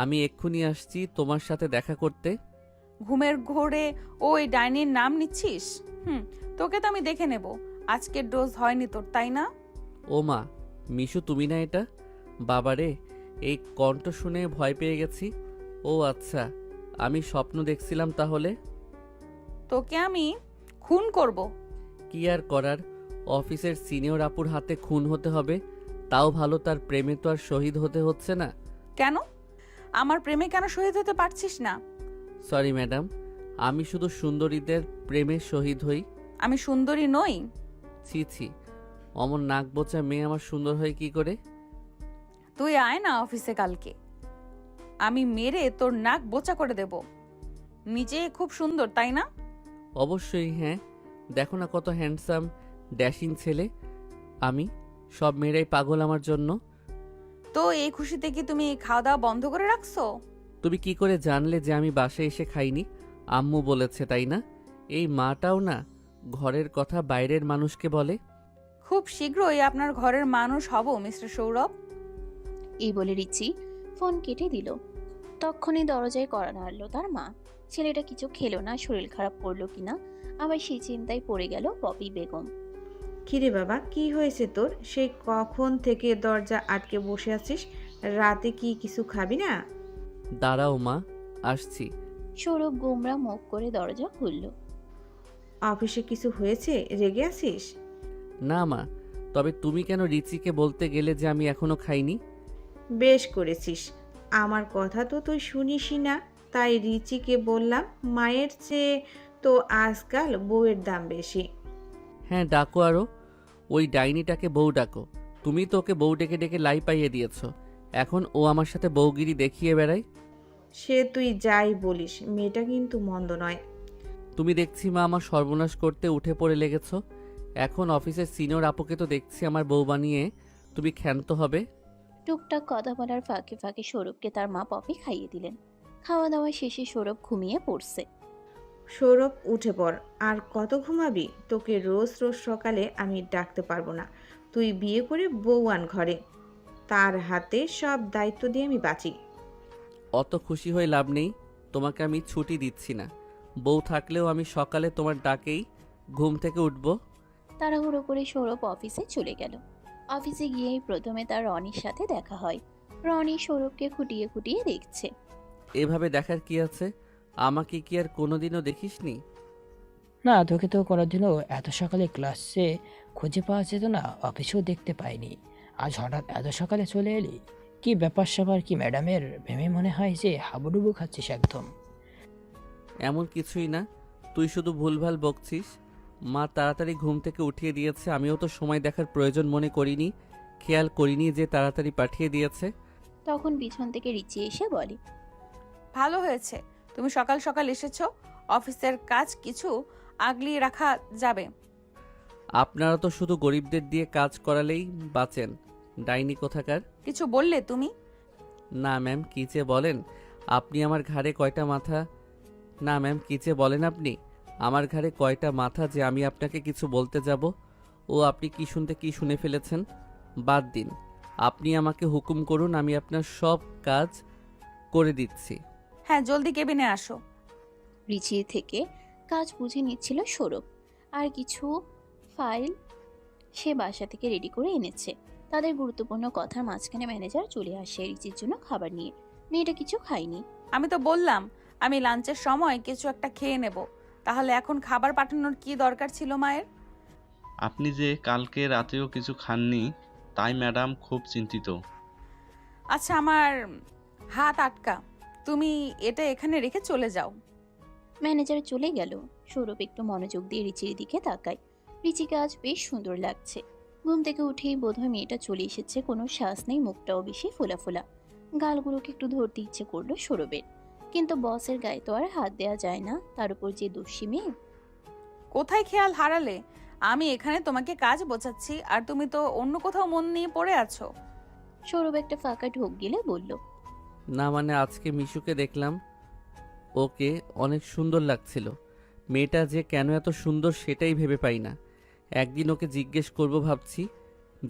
আমি এক্ষুনি আসছি তোমার সাথে দেখা করতে। ঘুমের ঘোরে ওই ডাইনির নাম নিচ্ছিস? তোকে তো আমি দেখে নেব। আজকের ডোজ হয়নি তোর, তাই না? ও মা, মিশু তুমি না এটা? বাবারে, এই কণ্ঠ শুনে ভয় পেয়ে গেছি। ও আচ্ছা, আমি স্বপ্ন দেখছিলাম তাহলে। তোকে আমি খুন করব। কি আর করার, অফিসের সিনিয়র আপুর হাতে খুন হতে হবে। তাও ভালো, তার প্রেমে তো আর শহীদ হতে হচ্ছে না। কেন? আমার প্রেমে কেন শহীদ হতে পারছিস না? সরি ম্যাডাম, আমি শুধু সুন্দরীদের প্রেমে শহীদ হই। আমি সুন্দরী নই? ছি ছি, অমন নাক বোচা মেয়ে আমার সুন্দর হয় কি করে? তুই আয় না অফিসে কালকে, আমি মেরে তোর নাক বোচা করে দেব। নিজে খুব সুন্দর, তাই না? অবশ্যই, হ্যাঁ। দেখো না কত হ্যান্ডসাম ড্যাশিং ছেলে আমি। সব মেয়েরাই পাগল আমার জন্য। তো এই খুশিতে কি তুমি খাওয়া দাওয়া বন্ধ করে রাখছো? তুমি কি করে জানলে যে আমি বাসায় এসে খাইনি? আম্মু বলেছে, তাই না? এই মাটাও না ঘরের কথা বাইরের মানুষকে বলে। খুব শীঘ্রই আপনার ঘরের মানুষ হব মিস্টার সৌরভ। এই বলে রিচি ফোন কেটে দিল। তক্ষুনি দরজায় কড়া নাড়ল তার মা। ছেলেটা কিছু খেলো না, শরীর খারাপ করলো কিনা, আবার সেই চিন্তায় পড়ে গেল পপি বেগম। কিরে বাবা, কি হয়েছে তোর? সেই কখন থেকে দরজা আটকে বসে আছিস? রাতে কি কিছু খাবি না? দাঁড়াও মা, আসছি। সৌরভ গোমরা মুখ করে দরজা খুলল। অফিসে কিছু হয়েছে? রেগে আছিস? না মা, তবে তুমি কেন রিচিকে বলতে গেলে যে আমি এখনো খাইনি? বেশ করেছিস, আমার কথা তো তুই শুনিসই না, তাই রিচিকে বললাম। মায়ের চেয়ে তো আজকাল বউয়ের দাম বেশি। হ্যাঁ ডাকো আরো, ওই ডাইনিটাকে বউ ডাকো। তুমি তো ওকে বউ ডেকে ডেকে লাই পাইয়ে দিয়েছ। এখন ও আমার সাথে বউগিরি দেখিয়ে বেড়ায়। সে তুই যাই বলিস, মেয়েটা কিন্তু মন্দ নয়। তুমি দেখছি মা আমার সর্বনাশ করতে উঠে পড়ে লেগেছ। এখন অফিসের সিনিয়র আপুকে তো দেখছি আমার বউ বানিয়ে তুমি ক্ষান্ত হবে। টুকটাক কথা বলার ফাঁকে ফাঁকে সৌরভকে তার মা পপি খাইয়ে দিলেন। খাওয়া দাওয়া শেষে সৌরভ ঘুমিয়ে পড়ছে। সৌরভ, উঠে পড়। আর কত ঘুমাবি? তোকে রোজ রোজ সকালে আমি ডাকতে পারবো না। তুই বিয়ে করে বউ আন ঘরে, তার হাতে সব দায়িত্ব দিয়ে আমি বাঁচি। অত খুশি হয়ে লাভ নেই, তোমাকে আমি ছুটি দিচ্ছি না। বউ থাকলেও আমি সকালে তোমার ডাকেই ঘুম থেকে উঠব। তাড়াহুড়ো করে সৌরভ অফিসে চলে গেল। অফিসে গিয়েই প্রথমে তার রনির সাথে দেখা হয়। রনি সৌরভকে খুঁটিয়ে খুঁটিয়ে দেখছে। এভাবে দেখার কি আছে? আমাকে কি আর কোনোদিনও দেখিসনি? না, তোকে তো কোনোদিনও এত সকালে ক্লাসে খুঁজে পাওয়া যেত না, অফিসেও দেখতে পাইনি। আজ হঠাৎ এত সকালে চলে এলি? কি ব্যাপার স্যাপার কি ম্যাডামের ভেবে মনে হয় যে হাবুডুবু খাচ্ছিস একদম? এমন কিছুই না, তুই শুধু ভুলভাল বকছিস। মা তাড়াতাড়ি ঘুম থেকে উঠিয়ে দিয়েছে, আমিও তো সময় দেখার প্রয়োজন মনে করিনি, খেয়াল করিনি যে তাড়াতাড়ি পাঠিয়ে দিয়েছে। তখন পিছন থেকে রিচি এসে বলে, ভালো হয়েছে তুমি সকাল সকাল এসেছো। অফিসের কাজ কিছু আগলিয়ে রাখা যাবে। আপনারা তো শুধু গরিবদের দিয়ে কাজ করালেই বাঁচেন, ডাইনি কোথাকার। কিছু বললে তুমি? না ম্যাম, কী যে বলেন আপনি, আমার ঘাড়ে কয়টা মাথা? না ম্যাম, কী যে বলেন আপনি, আমার ঘাড়ে কয়টা মাথা যে আমি আপনাকে কিছু বলতে যাব? ও আপনি কি শুনতে কি শুনে ফেলেছেন? বাদ দিন, আপনি আমাকে হুকুম করুন, আমি আপনার সব কাজ করে দিচ্ছি। হ্যাঁ, জলদি কেবিনে আসো। রিচি থেকে কাজ বুঝে নিচ্ছিল সৌরভ। আর কিছু ফাইল সে বাসা থেকে রেডি করে এনেছে। তাদের গুরুত্বপূর্ণ কথার মাঝখানে ম্যানেজার চলে আসে রিচির জন্য খাবার নিয়ে। মেয়েটা কিছু খায়নি। আমি তো বললাম আমি লাঞ্চের সময় কিছু একটা খেয়ে নেব, তাহলে এখন খাবার পাঠানোর কি দরকার ছিল মায়ের? আপনি যে কালকে রাতেও কিছু খাননি, তাই ম্যাডাম খুব চিন্তিত। আচ্ছা, আমার হাত আটকা, তুমি এটা এখানে রেখে চলে যাও। ম্যানেজার চলে গেল। সৌরভ একটু মনোযোগ দিয়ে রিচির দিকে তাকায়। রিচিকে আজ বেশ সুন্দর লাগছে। ঘুম থেকে উঠেই বোধহয় মেয়েটা চলে এসেছে, কোনো শ্বাস নেই, মুখটাও বেশি ফোলা ফোলা। গালগুলোকে একটু ধরতে ইচ্ছে করলো সৌরভের, কিন্তু বসের গায়ে তো আর হাত দেওয়া যায় না, তার উপর যে দোষী মেয়ে। কোথায় খেয়াল হারালে? আমি এখানে তোমাকে কাজ বোঝাচ্ছি আর তুমি তো অন্য কোথাও মন নিয়ে পড়ে আছো। সৌরভ একটা ফাঁকা ঢোক গিলে বলল, না মানে আজকে মিশুকে দেখলাম, ওকে অনেক সুন্দর লাগছিল। মেয়েটা যে কেন এত সুন্দর সেটাই ভেবে পাই না। একদিন ওকে জিজ্ঞেস করব ভাবছি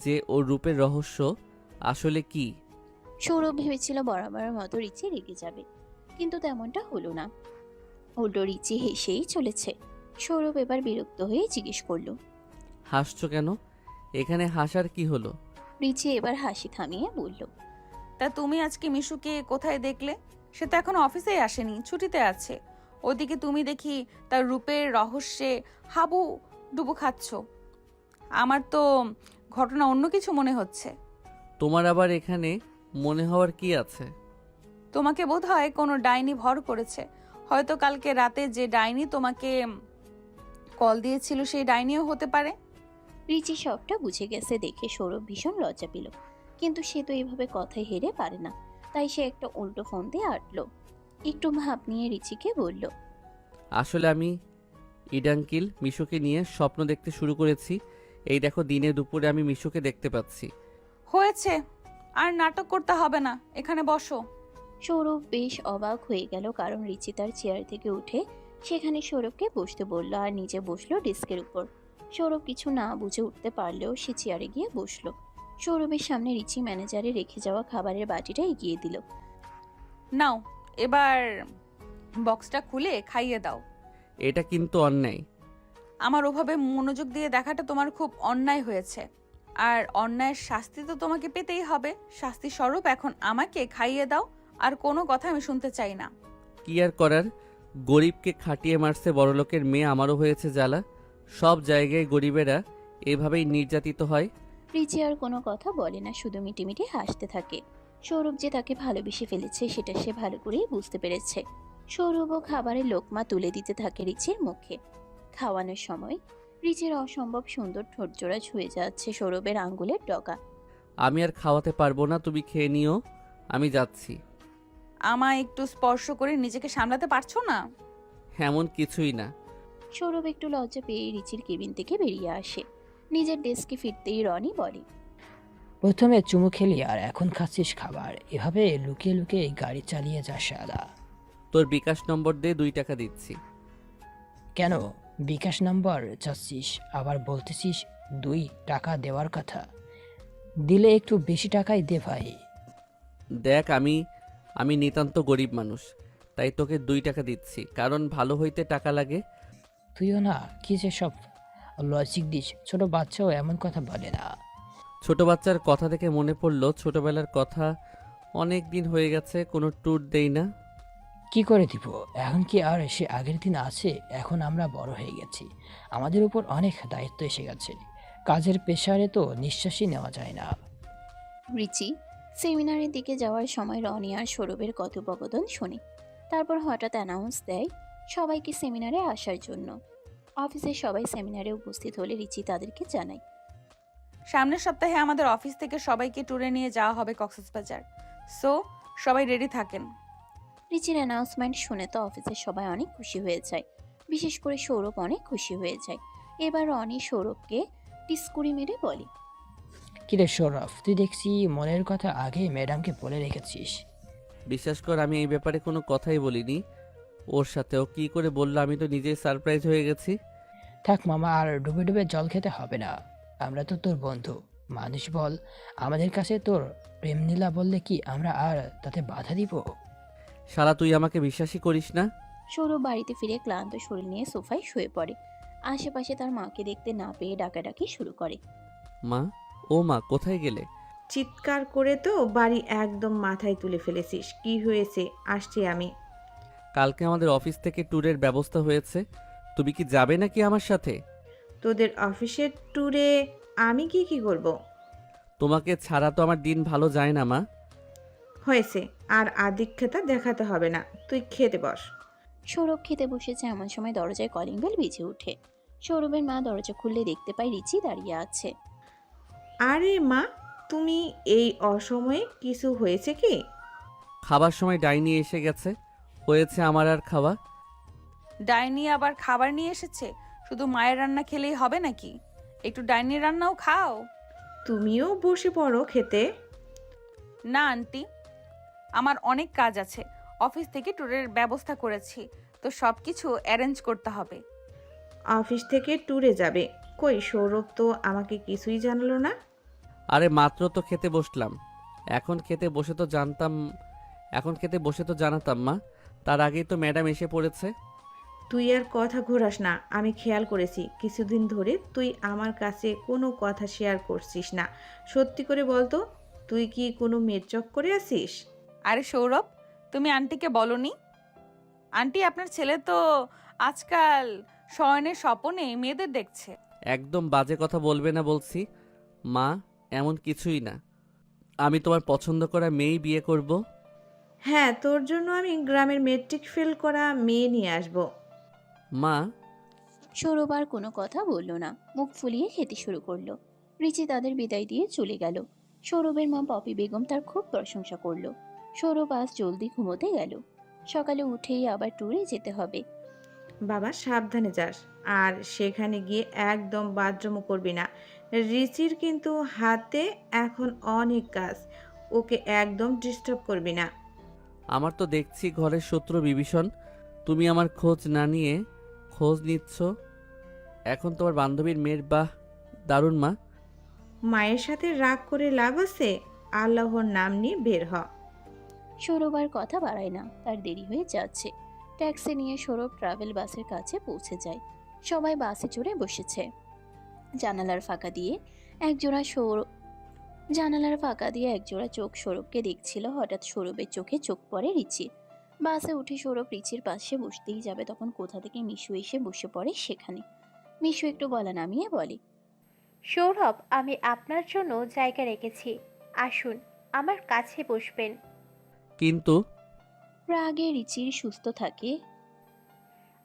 যে ওর রূপের রহস্য আসলে কি। সৌরভ ভেবেছিল বরাবরের মতো রিচি রেগে যাবে, কিন্তু তেমনটা হলো না। উল্টো রিচি হেসেই চলেছে। সৌরভ এবার বিরক্ত হয়ে জিজ্ঞেস করলো। হাসছো কেন? এখানে হাসার কি হলো? রিচি এবার হাসি থামিয়ে বলল। তা তুমি আজকে মিশুকে কোথায় দেখলে? সে তো এখন অফিসেই আসেনি, ছুটিতে আছে। ওদিকে তুমি দেখি তার রূপের রহস্যে হাবু ডুবু খাচ্ছ। আমার তো ঘটনা অন্য কিছু মনে হচ্ছে। তোমার আবার এখানে মনে হওয়ার কি আছে? তোমাকে বোধহয় কোনো ডাইনি ভর করেছে। হয়তো কালকে রাতে যে ডাইনি তোমাকে কল দিয়েছিল সেই ডাইনিও হতে পারে। রিচি সবটা বুঝে গেছে দেখে সৌরভ ভীষণ লজ্জা পেল, কিন্তু সে তো এইভাবে কথায় হেরে পারে না, তাই সে একটা উল্টো ফোন দিয়ে আটলো। একটু ভাব নিয়ে রিচিকে বলল। আসলে আমি ইডাঙ্কিল মিশুকে নিয়ে স্বপ্ন দেখতে শুরু করেছি। এই দেখো দিনে দুপুরে আমি মিশুকে দেখতে পাচ্ছি। হয়েছে, আর নাটক করতে হবে না, এখানে বসো। সৌরভ বেশ অবাক হয়ে গেল, কারণ রিচি তার চেয়ার থেকে উঠে সেখানে সৌরভকে বসতে বলল আর নিজে বসলো ডেস্কের উপর। সৌরভ কিছু না বুঝে উঠতে পারলেও সে চেয়ারে গিয়ে বসলো। সৌরভের সামনে রিচি ম্যানেজারে রেখে যাওয়া খাবারের বাটিটা এগিয়ে দিল। নাও, এবার বক্সটা খুলে খাইয়ে দাও। এটা কিন্তু অন্যায়। আমার ওভাবে মনোযোগ দিয়ে দেখাটা তোমার খুব অন্যায় হয়েছে, আর অন্যায়ের শাস্তি তো তোমাকে পেতেই হবে। শাস্তি স্বরূপ এখন আমাকে খাইয়ে দাও, আর কোনো কথা আমি শুনতে চাই না। কি আর করার, গরিবকে খাটিয়ে মারছে বড়লোকের মেয়ে, আমারও হয়েছে জ্বালা। সব জায়গায় গরিবেরা এভাবেই নির্যাতিত হয়। রিচি আর কোনো কথা বলে না, শুধু মিটিমিটি হাসতে থাকে। সৌরভ যে তাকে ভালোবেসে ফেলেছে সেটা সে ভালো করেই বুঝতে পেরেছে। সৌরভও খাবারের লোকমা তুলে দিতে থাকে রিচির মুখে। খাওয়ানোর সময় রিচির অসম্ভব সুন্দর ঠোঁটজোড়া ছুঁয়ে যাচ্ছে সৌরভের আঙ্গুলের ডগা। আমি আর খাওয়াতে পারবো না, তুমি খেয়ে নিও, আমি যাচ্ছি। আমায় একটু স্পর্শ করে নিজেকে সামলাতে পারছো না? এমন কিছুই না। সৌরভ একটু লজ্জা পেয়ে রিচির কেবিন থেকে বেরিয়ে আসে। নিজের ডেস্কে ফিরতেই রনি বলে। প্রথমে চুমু খেলি আর এখন খাচ্ছিস খাবার। এভাবে লুকিয়ে লুকিয়ে গাড়ি চালিয়ে যা শালা। তোর বিকাশ নম্বর দিয়ে 2 টাকা দিচ্ছি। কেন বিকাশ নাম্বার চাচ্ছিস? আবার বলতেছিস 2 টাকা দেওয়ার কথা। দিলে একটু বেশি টাকাই দে ভাই। দেখ আমি নিতান্ত গরিব মানুষ, তাই তোকে 2 টাকা দিচ্ছি, কারণ ভালো হইতে টাকা লাগে। তুইও না কি যে সব লজিক দিস, ছোট বাচ্চাও এমন কথা বলে না। ছোট বাচ্চার কথা থেকে মনে পড়লো, ছোটবেলার কথা। অনেক দিন হয়ে গেছে কোনো ট্যুর দেই না। কি করে দিব? এখন কি আর সে আগের দিন আছে? এখন আমরা বড় হয়ে গেছি, আমাদের উপর অনেক দায়িত্ব এসে গেছে। কাজের প্রেশারে তো নিঃশ্বাসই নেওয়া যায় না। রিচি সেমিনারের দিকে যাওয়ার সময় রনি আর সৌরভের কথোপকথন শোনে। তারপর হঠাৎ অ্যানাউন্স দেয় সবাইকে সেমিনারে আসার জন্য। অফিসের সবাই সেমিনারে উপস্থিত হলে রিচি তাদেরকে জানায়। সামনের সপ্তাহে আমাদের অফিস থেকে সবাইকে ট্যুরে নিয়ে যাওয়া হবে কক্সবাজার। সো সবাই রেডি থাকেন। রিচির অ্যানাউন্সমেন্ট শুনে তো অফিসের সবাই অনেক খুশি হয়ে যায়, বিশেষ করে সৌরভ অনেক খুশি হয়ে যায়। এবার রনি সৌরভকে টিস্কুরি মেরে বলে। কিরে সৌরভ, তুই দেখছি মনের কথা আগে ম্যাডামকে বলে রেখেছিস। বিশ্বাস কর আমি এই ব্যাপারে কোনো কথাই বলিনি ওর সাথে। ও কী করে বললো, আমি তো নিজেই সারপ্রাইজ হয়ে গেছি। থাক মামা, আর ডুবে ডুবে জল খেতে হবে না। আমরা তো তোর বন্ধু মানুষ, বল আমাদের কাছে তোর প্রেম নীলা বললে কি আমরা আর তাতে বাধা দিব? শালা তুই আমাকে বিশ্বাসই করিস না। সৌরভ বাড়িতে ফিরে ক্লান্ত শরীর নিয়ে সোফায় শুয়ে পড়ে। আশেপাশে তার মাকে দেখতে না পেয়ে ডাকাডাকি শুরু করে। মা, ও মা, কোথায় গেলে? চিৎকার করে তো বাড়ি একদম মাথায় তুলে ফেলেছিস। কি হয়েছে? আসছি আমি। কালকে আমাদের অফিস থেকে ট্যুরের ব্যবস্থা হয়েছে, তুমি কি যাবে নাকি আমার সাথে? তোদের অফিসের ট্যুরে আমি কি করব? তোমাকে ছাড়া তো আমার দিন ভালো যায় না মা। হয়েছে, আর আদিক্ষেতা দেখাতে হবে না, তুই খেতে বস। সৌরভ খেতে বসেছে এমন সময় দরজায় কলিং বেল বেজে ওঠে। সৌরভের মা দরজা খুললে দেখতে পায় রিচি দাঁড়িয়ে আছে। আরে মা, তুমি এই অসময়ে কিছু হয়েছে কি? খাবার সময় ডাইনি এসে গেছে, হয়েছে আমার আর খাওয়া। ডাইনি আবার খাবার নিয়ে এসেছে? শুধু মায়ের রান্না খেলেই হবে নাকি? একটু ডাইনির রান্নাও খাও। তুমিও বসে পড়ো খেতে। না আন্টি, আমার অনেক কাজ আছে। অফিস থেকে ট্যুরের ব্যবস্থা করেছি, তো সব কিছু অ্যারেঞ্জ করতে হবে। অফিস থেকে ট্যুরে যাবে? কই, সৌরভ তো আমাকে কিছুই জানালো না। আরে মাত্র তো খেতে বসলাম। এখন খেতে বসে তো জানাতাম মা। তার আগেই তো ম্যাডাম এসে পড়েছে। তুই আর কথা ঘোরাস না। আমি খেয়াল করেছি কিছুদিন ধরে তুই আমার কাছে কোনো কথা শেয়ার করছিস না। সত্যি করে বলতো, তুই কি কোনো মেয়ের চক্করে আছিস? আরে সৌরভ, তুমি আন্টিকে বলনি? আন্টি, আপনার ছেলে তো আজকাল শয়নের স্বপনে মেয়েদের দেখছে। একদম বাজে কথা বলবে না বলছি। মা, এমন কিছুই না। আমি তোমার পছন্দ করা মেয়েই বিয়ে করব। হ্যাঁ, তোর জন্য আমি গ্রামের মেট্রিক ফেল করা মেয়ে নিয়ে আসব। মা, সৌরভ আর কোনো কথা বলল না, মুখ ফুলিয়ে খেতে শুরু করলো। রিচি তাদের বিদায় দিয়ে চলে গেল। সৌরভের মা পপি বেগম তার খুব প্রশংসা করলো। সৌরভ আজ জলদি ঘুমোতে গেল। সকালে উঠেই আবার ট্যুরে যেতে হবে। বাবা, সাবধানে যাস। আর সেখানে গিয়ে একদম বাথরুমও করবি না। রিচির কিন্তু হাতে এখন অনেক কাজ, ওকে একদম ডিস্টার্ব করবি না। আমার তো দেখছি ঘরের শত্রু বিভীষণ। তুমি আমার খোঁজ নিচ্ছ। এখন তোমার বান্ধবীর মেয়ের, বাহ, দারুণ মা। মায়ের সাথে রাগ করে লাভ আছে? আল্লাহর নাম নিয়ে বের হ। সৌরভ আর কথা বাড়ায় না, তার দেরি হয়ে যাচ্ছে। ট্যাক্সি নিয়ে সৌরভ ট্রাভেল বাসের কাছে পৌঁছে যায়। সবাই বাসে চড়ে বসেছে। জানালার ফাঁকা দিয়ে একজোড়া চোখ সৌরভকে দেখছিল। হঠাৎ সৌরভের চোখে চোখ পড়ে রিচির। বাসে উঠে সৌরভ রিচির পাশে বসতেই যাবে, তখন কোথা থেকে মিশু এসে বসে পড়ে সেখানে। মিশু একটু গলা নামিয়ে বলে, সৌরভ, আমি আপনার জন্য জায়গা রেখেছি, আসুন আমার কাছে বসবেন। কিন্তু রাগে রিচির সুস্থ থাকে।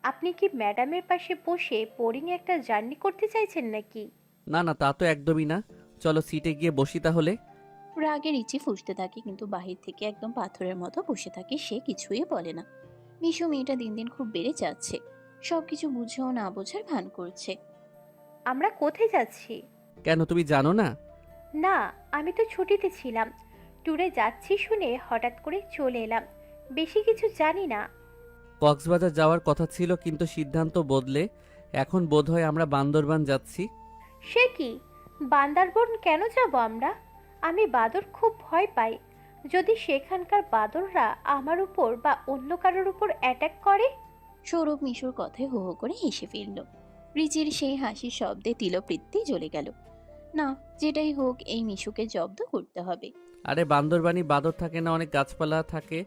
আপনি কি ম্যাডামের পাশে বসে বোরিং একটা জার্নি করতে চাইছেন নাকি? না না, তা তো একদমই না। চলো সিটে গিয়ে বসি তাহলে। রাগে রিচি ফুঁসতে থাকে, কিন্তু বাহির থেকে একদম পাথরের মতো বসে থাকে। সে কিছুই বলে না। মিশু মেয়েটা দিন দিন খুব বেড়ে যাচ্ছে। সবকিছু বুঝেও না বোঝার ভান করছে। আমরা কোথায় যাচ্ছি? কেন, তুমি জানো না? না, আমি তো ছুটিতে ছিলাম। ট্যুরে যাচ্ছি শুনে হঠাৎ করে চলে এলাম, বেশি কিছু জানি না। কক্সবাজার যাওয়ার কথা ছিল, কিন্তু সিদ্ধান্ত বদলে এখন বোধহয় আমরা বান্দরবান যাচ্ছি। সে কি? বান্দারবন কেন যাব আমরা? আমি বাদর খুব ভয় পাই। যদি সেখানকার বাদররা আমার উপর বা অন্য কারোর উপর অ্যাটাক করে? সৌরভ মিশুর কথায় হো হো করে হেসে ফেলল। রিচির সেই হাসির শব্দে তিলবৃত্তি জ্বলে গেল। না, যেটাই হোক এই মিশুকে জব্দ করতে হবে। আরে বান্দরবানি বাদর থাকে না, অনেক গাছপালা থাকে,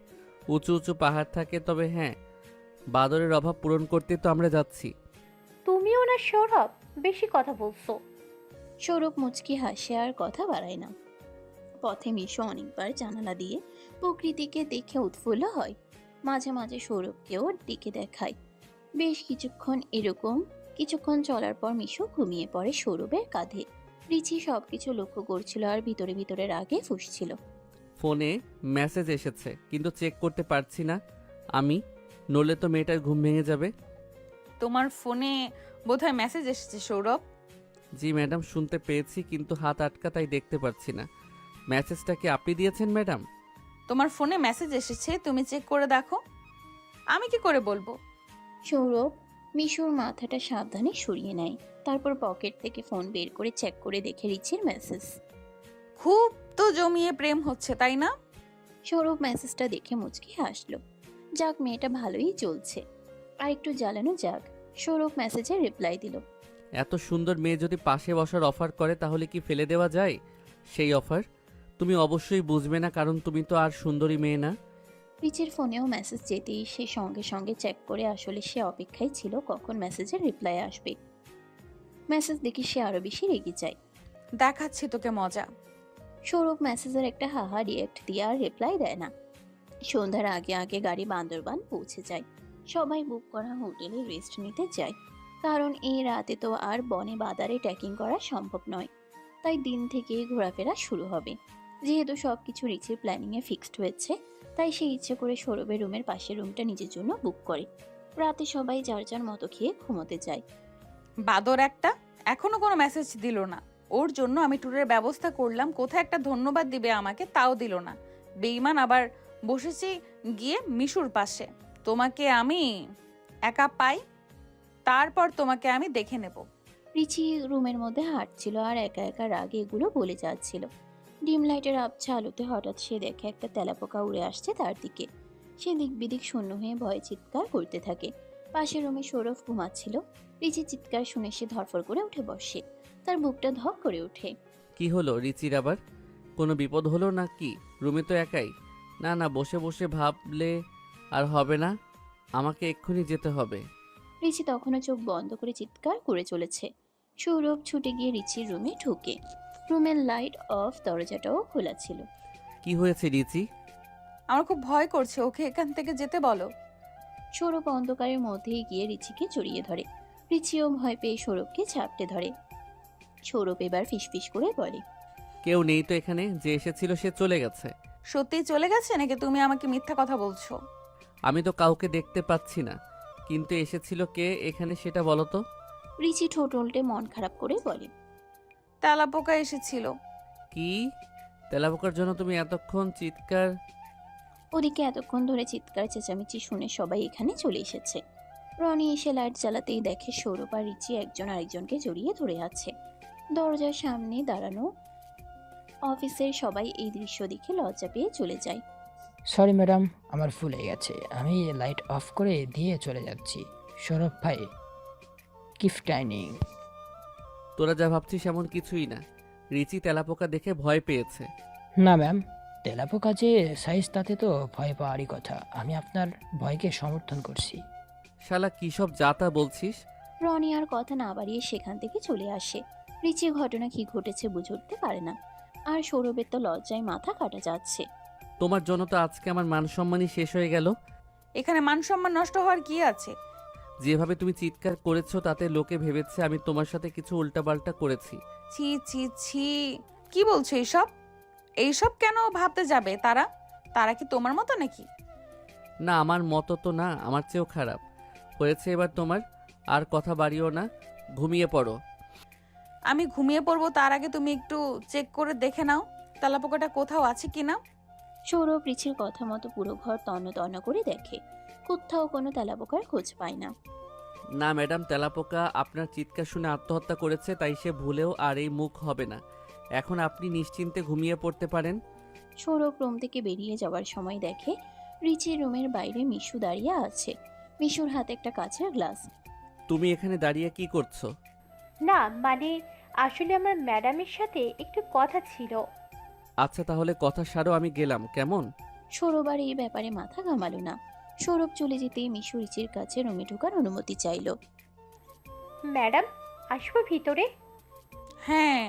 উঁচু উঁচু পাহাড় থাকে। তবে হ্যাঁ, বাদরের অভাব পূরণ করতে তো আমরা যাচ্ছি। তুমিও না সৌরভ, বেশি কথা বলছো। সৌরভ মুচকি হাসে, আর কথা বাড়ায় না। পথে মিশু অনেকবার জানালা দিয়ে প্রকৃতিকে দেখে উৎফুল্ল হয়। মাঝে মাঝে সৌরভকেও দিকে দেখায়। বেশ কিছুক্ষণ চলার পর মিশু ঘুমিয়ে পড়ে সৌরভের কাঁধে। রিচি সবকিছু লক্ষ্য করছিল আর ভিতরে ভিতরে রাগে ফুঁসছিল। ফোনে মেসেজ এসেছে, কিন্তু চেক করতে পারছি না আমি, নড়লে তো মেয়েটার ঘুম ভেঙে যাবে। তোমার ফোনে বোধহয় মেসেজ এসেছে সৌরভ। জি ম্যাডাম, শুনতে পেয়েছি, কিন্তু হাত আটকা, তাই দেখতে পাচ্ছি না। মেসেজটা কি আপনি দিয়েছেন ম্যাডাম? তোমার ফোনে মেসেজ এসেছে, তুমি চেক করে দেখো। আমি কি করে বলবো? সৌরভ মিশুর মাথাটা সাবধানে সরিয়ে নেয়। তারপর পকেট থেকে ফোন বের করে চেক করে দেখে রিচির মেসেজ। খুব তো জমিয়ে প্রেম হচ্ছে, তাই না? সৌরভ মেসেজটা দেখে মুচকি হাসলো। যাক, মেয়েটা ভালোই চলছে, আর একটু জ্বালানো যাক। সৌরভ মেসেজে রিপ্লাই দিল। এত সুন্দর মেয়ে যদি পাশে বসার অফার করে, তাহলে কি ফেলে দেওয়া যায় সেই অফার? তুমি অবশ্যই বুঝবে না, কারণ তুমি তো আর সুন্দরী মেয়ে না। রিচির ফোনেও মেসেজ যেতেই সে সঙ্গে সঙ্গে চেক করে, আসলে সে অপেক্ষায় ছিল কখন মেসেজের রিপ্লাই আসবে। মেসেজ দেখে সে আরো বেশি রেগে যায়। দেখাচ্ছি তোকে মজা। সৌরভ মেসেজের একটা হাহা রিয়েক্ট দিয়ে আর রিপ্লাই দেয় না। সন্ধ্যার আগে আগে গাড়ি বান্দরবান পৌঁছে যায়। সবাই বুক করা হোটেলে রেস্ট নিতে যায়, কারণ এই রাতে তো আর বনে বাদারে ট্রেকিং করা সম্ভব নয়। তাই দিন থেকে ঘোরাফেরা শুরু হবে। যেহেতু সবকিছু রিচির প্ল্যানিংয়ে ফিক্সড হয়েছে, তাই সে ইচ্ছে করে সৌরভের রুমের পাশের রুমটা নিজের জন্য বুক করে। রাতে সবাই যার যার মতো খেয়ে ঘুমোতে যায়। বাদর একটা, এখনো কোনো মেসেজ দিল না। ওর জন্য আমি ট্যুরের ব্যবস্থা করলাম, কোথায় একটা ধন্যবাদ দিবে আমাকে, তাও দিল না। বেঈমান, আবার বসেছি গিয়ে মিশুর পাশে। তোমাকে আমি একা পাই, তারপর তোমাকে আমি দেখে নেব। রিচি রুমের মধ্যে হাঁটছিল আর একা একা রাগে এগুলো বলে যাচ্ছিল। ডিম লাইটের আবছা আলোতে হঠাৎ সে দেখে একটা তেলাপোকা উড়ে আসছে তার দিকে। সে দিক বিদিক শূন্য হয়ে ভয়ে চিৎকার করতে থাকে। পাশের রুমে সৌরভ ঘুমাচ্ছিল। রিচির চিৎকার শুনে সে ধরফর করে উঠে বসে। তার বুকটা ধক করে ওঠে। কি হলো রিচির আবার? কোনো বিপদ হলো না কি? রুমে তো একাই। না না, বসে বসে ভাবলে আর হবে না, আমাকে এক্ষুনি যেতে হবে। রিচি তখনও চোখ বন্ধ করে চিৎকার করে চলেছে। সৌরভ ছুটে গিয়ে রিচির রুমে ঢুকে। রুমের লাইট অফ, দরজাটাও খোলা ছিল। কি হয়েছে রিচি? আমার খুব ভয় করছে, ওকে এখান থেকে যেতে বলো। সৌরভ অন্ধকারের মধ্যেই গিয়ে রিচিকে জড়িয়ে ধরে। রিচিও ভয় পেয়ে সৌরভকে ঝাপটে ধরে। সৌরভ এবার ফিসফিস করে বলে, কেউ নেই তো এখানে, যে এসেছিল সে চলে গেছে। সত্যি চলে গেছে নাকি তুমি আমাকে মিথ্যা কথা বলছো? আমি তো কাউকে দেখতে পাচ্ছি না, কিন্তু এসেছিল কে এখানে সেটা বলো তো। রিচি ঠোঁট উল্টে মন খারাপ করে বলে, তেলাপোকা এসেছিল। কি? তেলাপোকার জন্য তুমি এতক্ষণ চিৎকার? ওদিকে এতক্ষণ ধরে চিৎকার চেঁচামেচি শুনে সবাই এখানে চলে এসেছে। রনি এসে লাইট জ্বালাতেই দেখে সৌরভ আর রিচি একজন আরেকজনকে জড়িয়ে ধরে আছে। দরজার সামনে দাঁড়ানো অফিসের সবাই এই দৃশ্য দেখে লজ্জা পেয়ে চলে যায়। সরি ম্যাডাম, আমার ভুল হয়ে গেছে, আমি লাইট অফ করে দিয়ে চলে যাচ্ছি। সৌরভ ভাই, গিফট টাইনিং। তোরা যা ভাবছিস এমন কিছুই না। রিচি তেলাপোকা দেখে ভয় পেয়েছে। না ম্যাম, তেলাপোকা যে সাইজ তাতে তো ভয় পাওয়ারই কথা। আমি আপনার ভয়কে সমর্থন করছি। শালা কী সব যা তা বলছিস? রনি আর কথা না বাড়িয়ে সেখান থেকে চলে আসে। রিচি ঘটনা কি ঘটেছে বুঝে উঠতে পারে না। আর সৌরভের তো লজ্জায় মাথা কাটা যাচ্ছে। তোমার জন্য তো আজকে আমার মান সম্মানই শেষ হয়ে গেল। এখানে মান সম্মান নষ্ট হওয়ার কি আছে? যেভাবে তুমি চিৎকার করেছো তাতে লোকে ভেবেছে আমি তোমার সাথে কিছু উল্টাপাল্টা করেছি। ছি ছি ছি, কি বলছো এইসব? এইসব কেন ভাবতে যাবে তারা? তারা কি তোমার মতো নাকি? না, আমার মতো তো না, আমার চেয়েও খারাপ হয়েছে এবার তোমার। আর কথা বাড়িও না, ঘুমিয়ে পড়ো। আমি ঘুমিয়ে পড়বো তার আগে তুমি একটু চেক করে দেখে নাও তেলাপোকাটা কোথাও আছে কিনা। সৌরভ রিচির কথা মতো পুরো ঘর তন্ন তন্ন করে দেখে। কোথাও কোনো তেলাপোকার খোঁজ পায় না। না ম্যাডাম, তেলাপোকা আপনার চিৎকার শুনে আত্মহত্যা করেছে, তাই সে ভুলেও আর এই মুখ হবে না। এখন আপনি নিশ্চিন্তে ঘুমিয়ে পড়তে পারেন। সৌরভ রুম থেকে বেরিয়ে যাওয়ার সময় দেখে রিচির রুমের বাইরে মিশু দাঁড়িয়ে আছে। মিশুর হাতে একটা কাঁচের গ্লাস। তুমি এখানে দাঁড়িয়ে কি করছো? না মানে, আসলে আমার ম্যাডামের সাথে একটু কথা ছিল। আচ্ছা তাহলে কথা সারো, আমি গেলাম, কেমন? সৌরভ আর এই ব্যাপারে মাথা ঘামালো না। সৌরভ চলে যেতেই মিশু রিচির কাছে রুমে ঢোকার অনুমতি চাইল। ম্যাডাম, আসবো ভিতরে? হ্যাঁ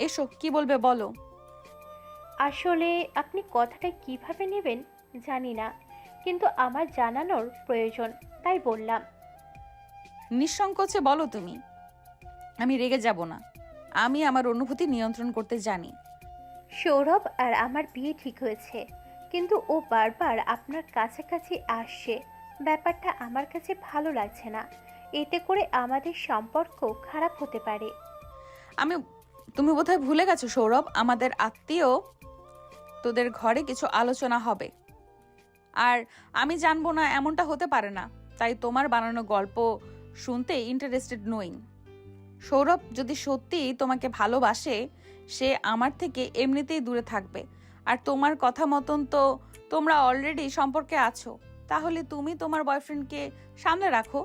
এসো, কি বলবে বলো। আসলে আপনি কথাটা কিভাবে নেবেন জানি না, কিন্তু আমার জানানোর প্রয়োজন, তাই বললাম। নিঃসংকোচে বলো তুমি, আমি রেগে যাব না। আমি আমার অনুভূতি নিয়ন্ত্রণ করতে জানি। সৌরভ আর আমার বিয়ে ঠিক হয়েছে, কিন্তু ও বারবার আপনার কাছাকাছি আসছে। ব্যাপারটা আমার কাছে ভালো লাগছে না। এতে করে আমাদের সম্পর্ক খারাপ হতে পারে। তুমি বোধহয় ভুলে গেছো সৌরভ, আমাদের আত্মীয় তোদের ঘরে কিছু আলোচনা হবে, আর আমি জানবো না এমনটা হতে পারে না, তাই তোমার বানানো গল্প শুনতে ইন্টারেস্টেড নই। সৌরভ যদি সত্যি তোমাকে ভালোবাসে, সে আমার থেকে এমনিতেই দূরে থাকবে। আর তোমার কথা মতন তো তোমরা অলরেডি সম্পর্কে আছো, তাহলে তুমি তোমার বয়ফ্রেন্ডকে সামনে রাখো।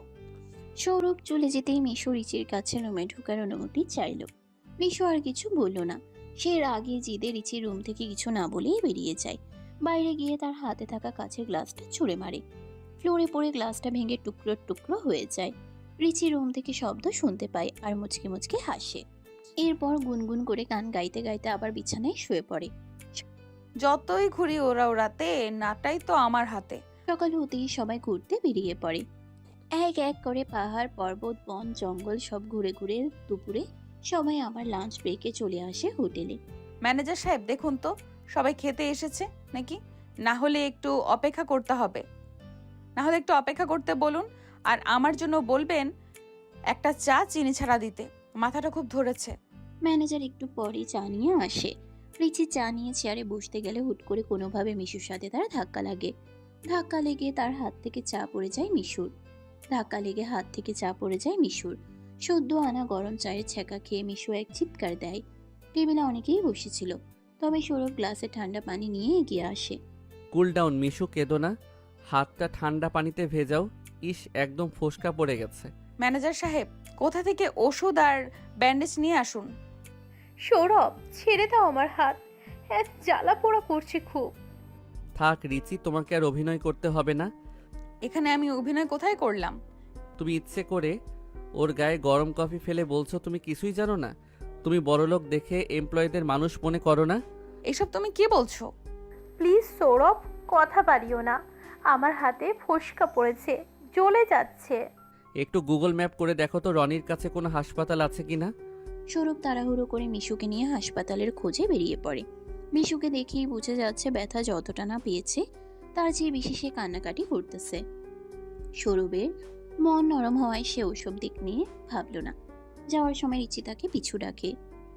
সৌরভ চলে যেতেই মিশু রিচির কাছে রুমে ঢোকার অনুমতি চাইল। মিশু আর কিছু বলল না। সে রাগে জিদে রিচির রুম থেকে কিছু না বলেই বেরিয়ে যায়। বাইরে গিয়ে তার হাতে থাকা কাচের গ্লাসটা ছুঁড়ে মারে। ফ্লোরে পড়ে গ্লাসটা ভেঙে টুকরো টুকরো হয়ে যায়। রিচি রুম থেকে শব্দ শুনতে পায় আর মুচকে মুচকে হাসে। এরপর গুনগুন করে গান গাইতে গাইতে আবার বিছানায় শুয়ে পড়ে। যতই ঘুরি ওড়াতে নাটাই তো আমার হাতে। সকাল হতেই সবাই ঘুরতে বেরিয়ে পড়ে। এক এক করে পাহাড়, পর্বত, বন, জঙ্গল সব ঘুরে ঘুরে দুপুরে সবাই আবার লাঞ্চ ব্রেকে চলে আসে হোটেলে। ম্যানেজার সাহেব দেখুন তো, সবাই খেতে এসেছে নাকি? না হলে একটু অপেক্ষা করতে বলুন। আর আমার জন্য বলবেন একটা চা চিনি ছাড়া দিতে, মাথাটা খুব ধরেছে। ম্যানেজার একটু পরে চা নিয়ে আসে। রিচি চা নিয়ে চেয়ারে বসতে গেলে হুট করে কোনোভাবে মিশুর সাথে তার ধাক্কা লাগে। ধাক্কা লেগে তার হাত থেকে চা পড়ে যায় মিশুর। সদ্য আনা গরম চায়ের ছ্যাঁকা খেয়ে মিশু এক চিৎকার দেয়। টেবিলে অনেকেই বসেছিল, তবে সৌরভ গ্লাসে ঠান্ডা পানি নিয়ে এগিয়ে আসে। কুল ডাউন মিশু, কেঁদো না। হাতটা ঠান্ডা পানিতে ভেজাও। ইস, একদম ফোসকা পড়ে গেছে। ম্যানেজার সাহেব, কোথা থেকে ওষুধ আর ব্যান্ডেজ নিয়ে আসুন। সৌরভ, ছেড়ে দাও আমার হাত, এত জ্বালা পোড়া করছে খুব। থাক রিচি, তোমাকে আর অভিনয় করতে হবে না। এখানে আমি অভিনয় কোথায় করলাম? তুমি ইচ্ছে করে ওর গায়ে গরম কফি ফেলে বলছো তুমি কিছুই জানো না? তুমি বড়লোক দেখে এমপ্লয়ীদের মানুষ মনে করো না? এসব তুমি কি বলছো? প্লিজ সৌরভ, কথা বাড়িও না, আমার হাতে ফোসকা পড়েছে, জ্বলে যাচ্ছে। একটু গুগল ম্যাপ করে দেখো তো রনির কাছে কোনো হাসপাতাল আছে কিনা। সৌরভ তাড়াহুড়ো করে মিশুকে নিয়ে হাসপাতালের খোঁজে বেরিয়ে পড়ে। মিশুকে দেখেই বুঝে যাচ্ছে ব্যথা যতটা না পেয়েছে তার চেয়ে বেশি সে কান্নাকাটি করতেছে। সৌরভের মন নরম হওয়ায় সে ওসব দিক নিয়ে ভাবল না। যাওয়ার সময় রিচি তাকে পিছু ডাকে।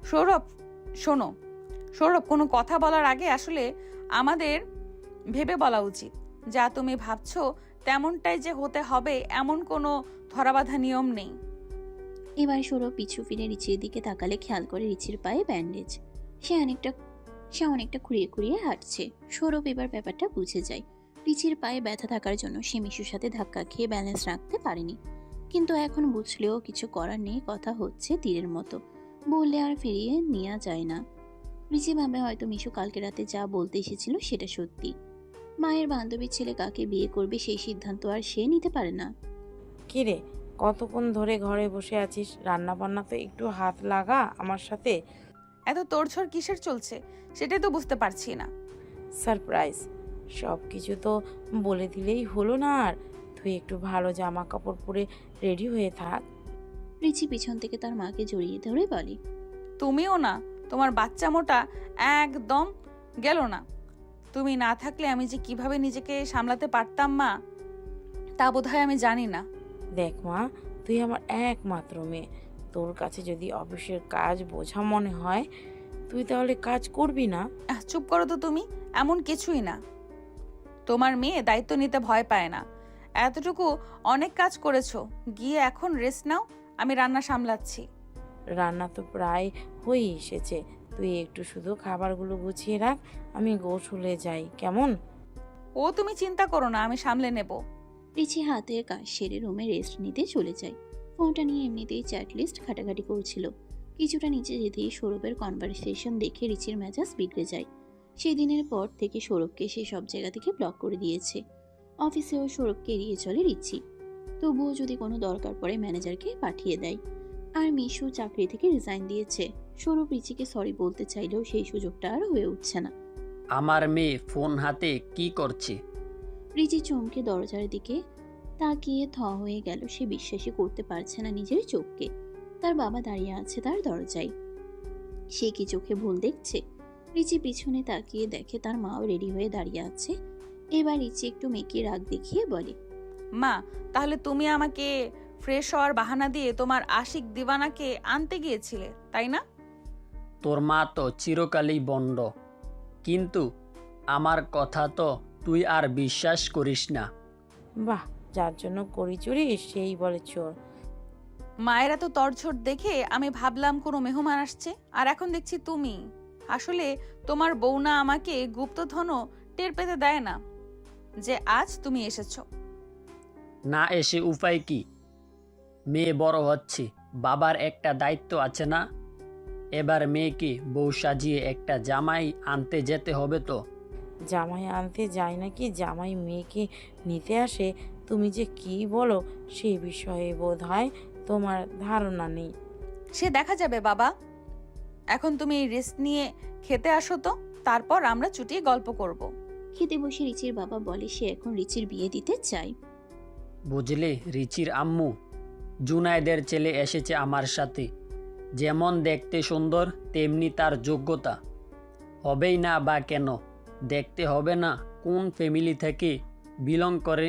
সৌরভ, শোনো। সৌরভ, কোনো কথা বলার আগে আসলে আমাদের ভেবে বলা উচিত। যা তুমি ভাবছো তেমনটাই যে হতে হবে এমন কোনো ধরাবাঁধা নিয়ম নেই। এবার সৌরভ পিছু ফিরে রিচির দিকে তাকালে খেয়াল করে রিচির পায়ে ব্যান্ডেজ। সে অনেকটা খুঁড়িয়ে খুঁড়িয়ে হাঁটছে। সৌরভ এবার ব্যাপারটা বুঝে যায়। রিচির পায়ে ব্যথা থাকার জন্য সে মিশুর সাথে ধাক্কা খেয়ে ব্যালেন্স রাখতে পারেনি। কিন্তু এখন বুঝলেও কিছু করার নেই, কথা হচ্ছে তীরের মতো, বললে আর ফিরিয়ে নেওয়া যায় না। রিচি ভাবে হয়তো মিশু কালকে রাতে যা বলতে এসেছিল সেটা সত্যি। মায়ের বান্ধবীর ছেলে কাকে বিয়ে করবে সেই সিদ্ধান্ত আর সে নিতে পারে না। কিরে, কতক্ষণ ধরে ঘরে বসে আছিস? রান্না বান্না তো একটু হাত লাগা আমার সাথে। এত তোড়ঝড় কিসের চলছে সেটাই তো বুঝতে পারছি না। সারপ্রাইজ, সব কিছু তো বলে দিলেই হলো না। আর তুই একটু ভালো জামা কাপড় পরে রেডি হয়ে থাক। রিচি পিছন থেকে তার মাকে জড়িয়ে ধরে বলে। তুমিও না, তোমার বাচ্চা মোটা একদম গেল না। তুমি না থাকলে আমি যে কিভাবে নিজেকে সামলাতে পারতাম মা, তা বোধহয় আমি জানি না। দেখ মা, তুই আমার একমাত্র মেয়ে। তোর কাছে যদি অফিসের কাজ বোঝা মনে হয়, তুই তাহলে কাজ করবি না? চুপ করো তো তুমি। এমন কিছুই না। তোমার মেয়ে দায়িত্ব নিতে ভয় পায় না। এতটুকু অনেক কাজ করেছো, গিয়ে এখন রেস্ট নাও। আমি রান্না সামলাচ্ছি। রান্না তো প্রায় হয়ে এসেছে, তুই একটু শুধু খাবারগুলো গুছিয়ে রাখ, আমি গোসলে যাই, কেমন? ও তুমি চিন্তা করো না, আমি সামলে নেব। রিচি হাতের কাজ সেরে রুমে রেস্ট নিতে চলে যায়। ফোনটা নিয়ে এমনিতেই চ্যাট লিস্ট ঘাটাঘাটি করছিল। কিছুটা নিচে যেতেই সৌরভের কনভারসেশন দেখে রিচির মেজাজ বিগড়ে যায়। সেই দিনের পর থেকে সৌরভকে সে সব জায়গা থেকে ব্লক করে দিয়েছে। অফিসেও সৌরভকে এড়িয়ে চলে রিচি। তবুও যদি কোনো দরকার পড়ে ম্যানেজারকে পাঠিয়ে দেয়। আর মিশু চাকরি থেকে রিজাইন দিয়েছে। সৌরভ রিচিকে সরি বলতে চাইলেও সেই সুযোগটা আর হয়ে উঠছে না। আমার মেয়ে ফোন হাতে কি করছে? রিচি চমকে দরজার দিকে তাকিয়ে থ হয়ে গেল। সে বিশ্বাসই করতে পারছে না নিজের চোখকে। তার বাবা দাঁড়িয়ে আছে তার দরজায়। সে কি চোখে ভুল দেখছে? রিচি পিছনে তাকিয়ে দেখে তার মাও রেডি হয়ে দাঁড়িয়ে আছে। এবার রিচি একটু মেকি রাগ দেখিয়ে বলে, মা, তাহলে তুমি আমাকে ফ্রেশ হওয়ার বাহানা দিয়ে তোমার আশিক দিওয়ানাকে আনতে গিয়েছিলে, তাই না? তোর মা তো চিরকালই বন্ড, কিন্তু আমার কথা তো তুই আর বিশ্বাস করিস না। বাহ, যার জন্য করি চুরি সেই বলে চোর। মায়েরা তো তরঝড় দেখে আমি ভাবলাম কোনো মেহমান আসছে, আর এখন দেখছি তুমি। আসলে তোমার বউ না আমাকে গুপ্তধনও টের পেতে দেয় না যে আজ তুমি এসেছো। না এসে উপায় কি? মেয়ে বড় হচ্ছে, বাবার একটা দায়িত্ব আছে না? এবার মেয়েকে বউ সাজিয়ে একটা জামাই আনতে যেতে হবে তো। জামাই আনতে যায় নাকি জামাই মেয়েকে নিতে আসে? তুমি যে কি বলো সেই বিষয়ে বোধ হয় তোমার ধারণা নেই। সে দেখা যাবে বাবা। এখন তুমি রেস্ট নিয়ে খেতে আসো তো, তারপর আমরা চুটিয়ে গল্প করব। খেতে বসে রিচির বাবা বলে সে এখন রিচির বিয়ে দিতে চায়। বুঝলে রিচির আম্মু, জুনায়েদের ছেলে এসেছে আমার সাথে। যেমন দেখতে সুন্দর তেমনি তার যোগ্যতা। হবেই না বা কেন? দেখতে হবে না কোন ফ্যামিলি থেকে বিলং করে?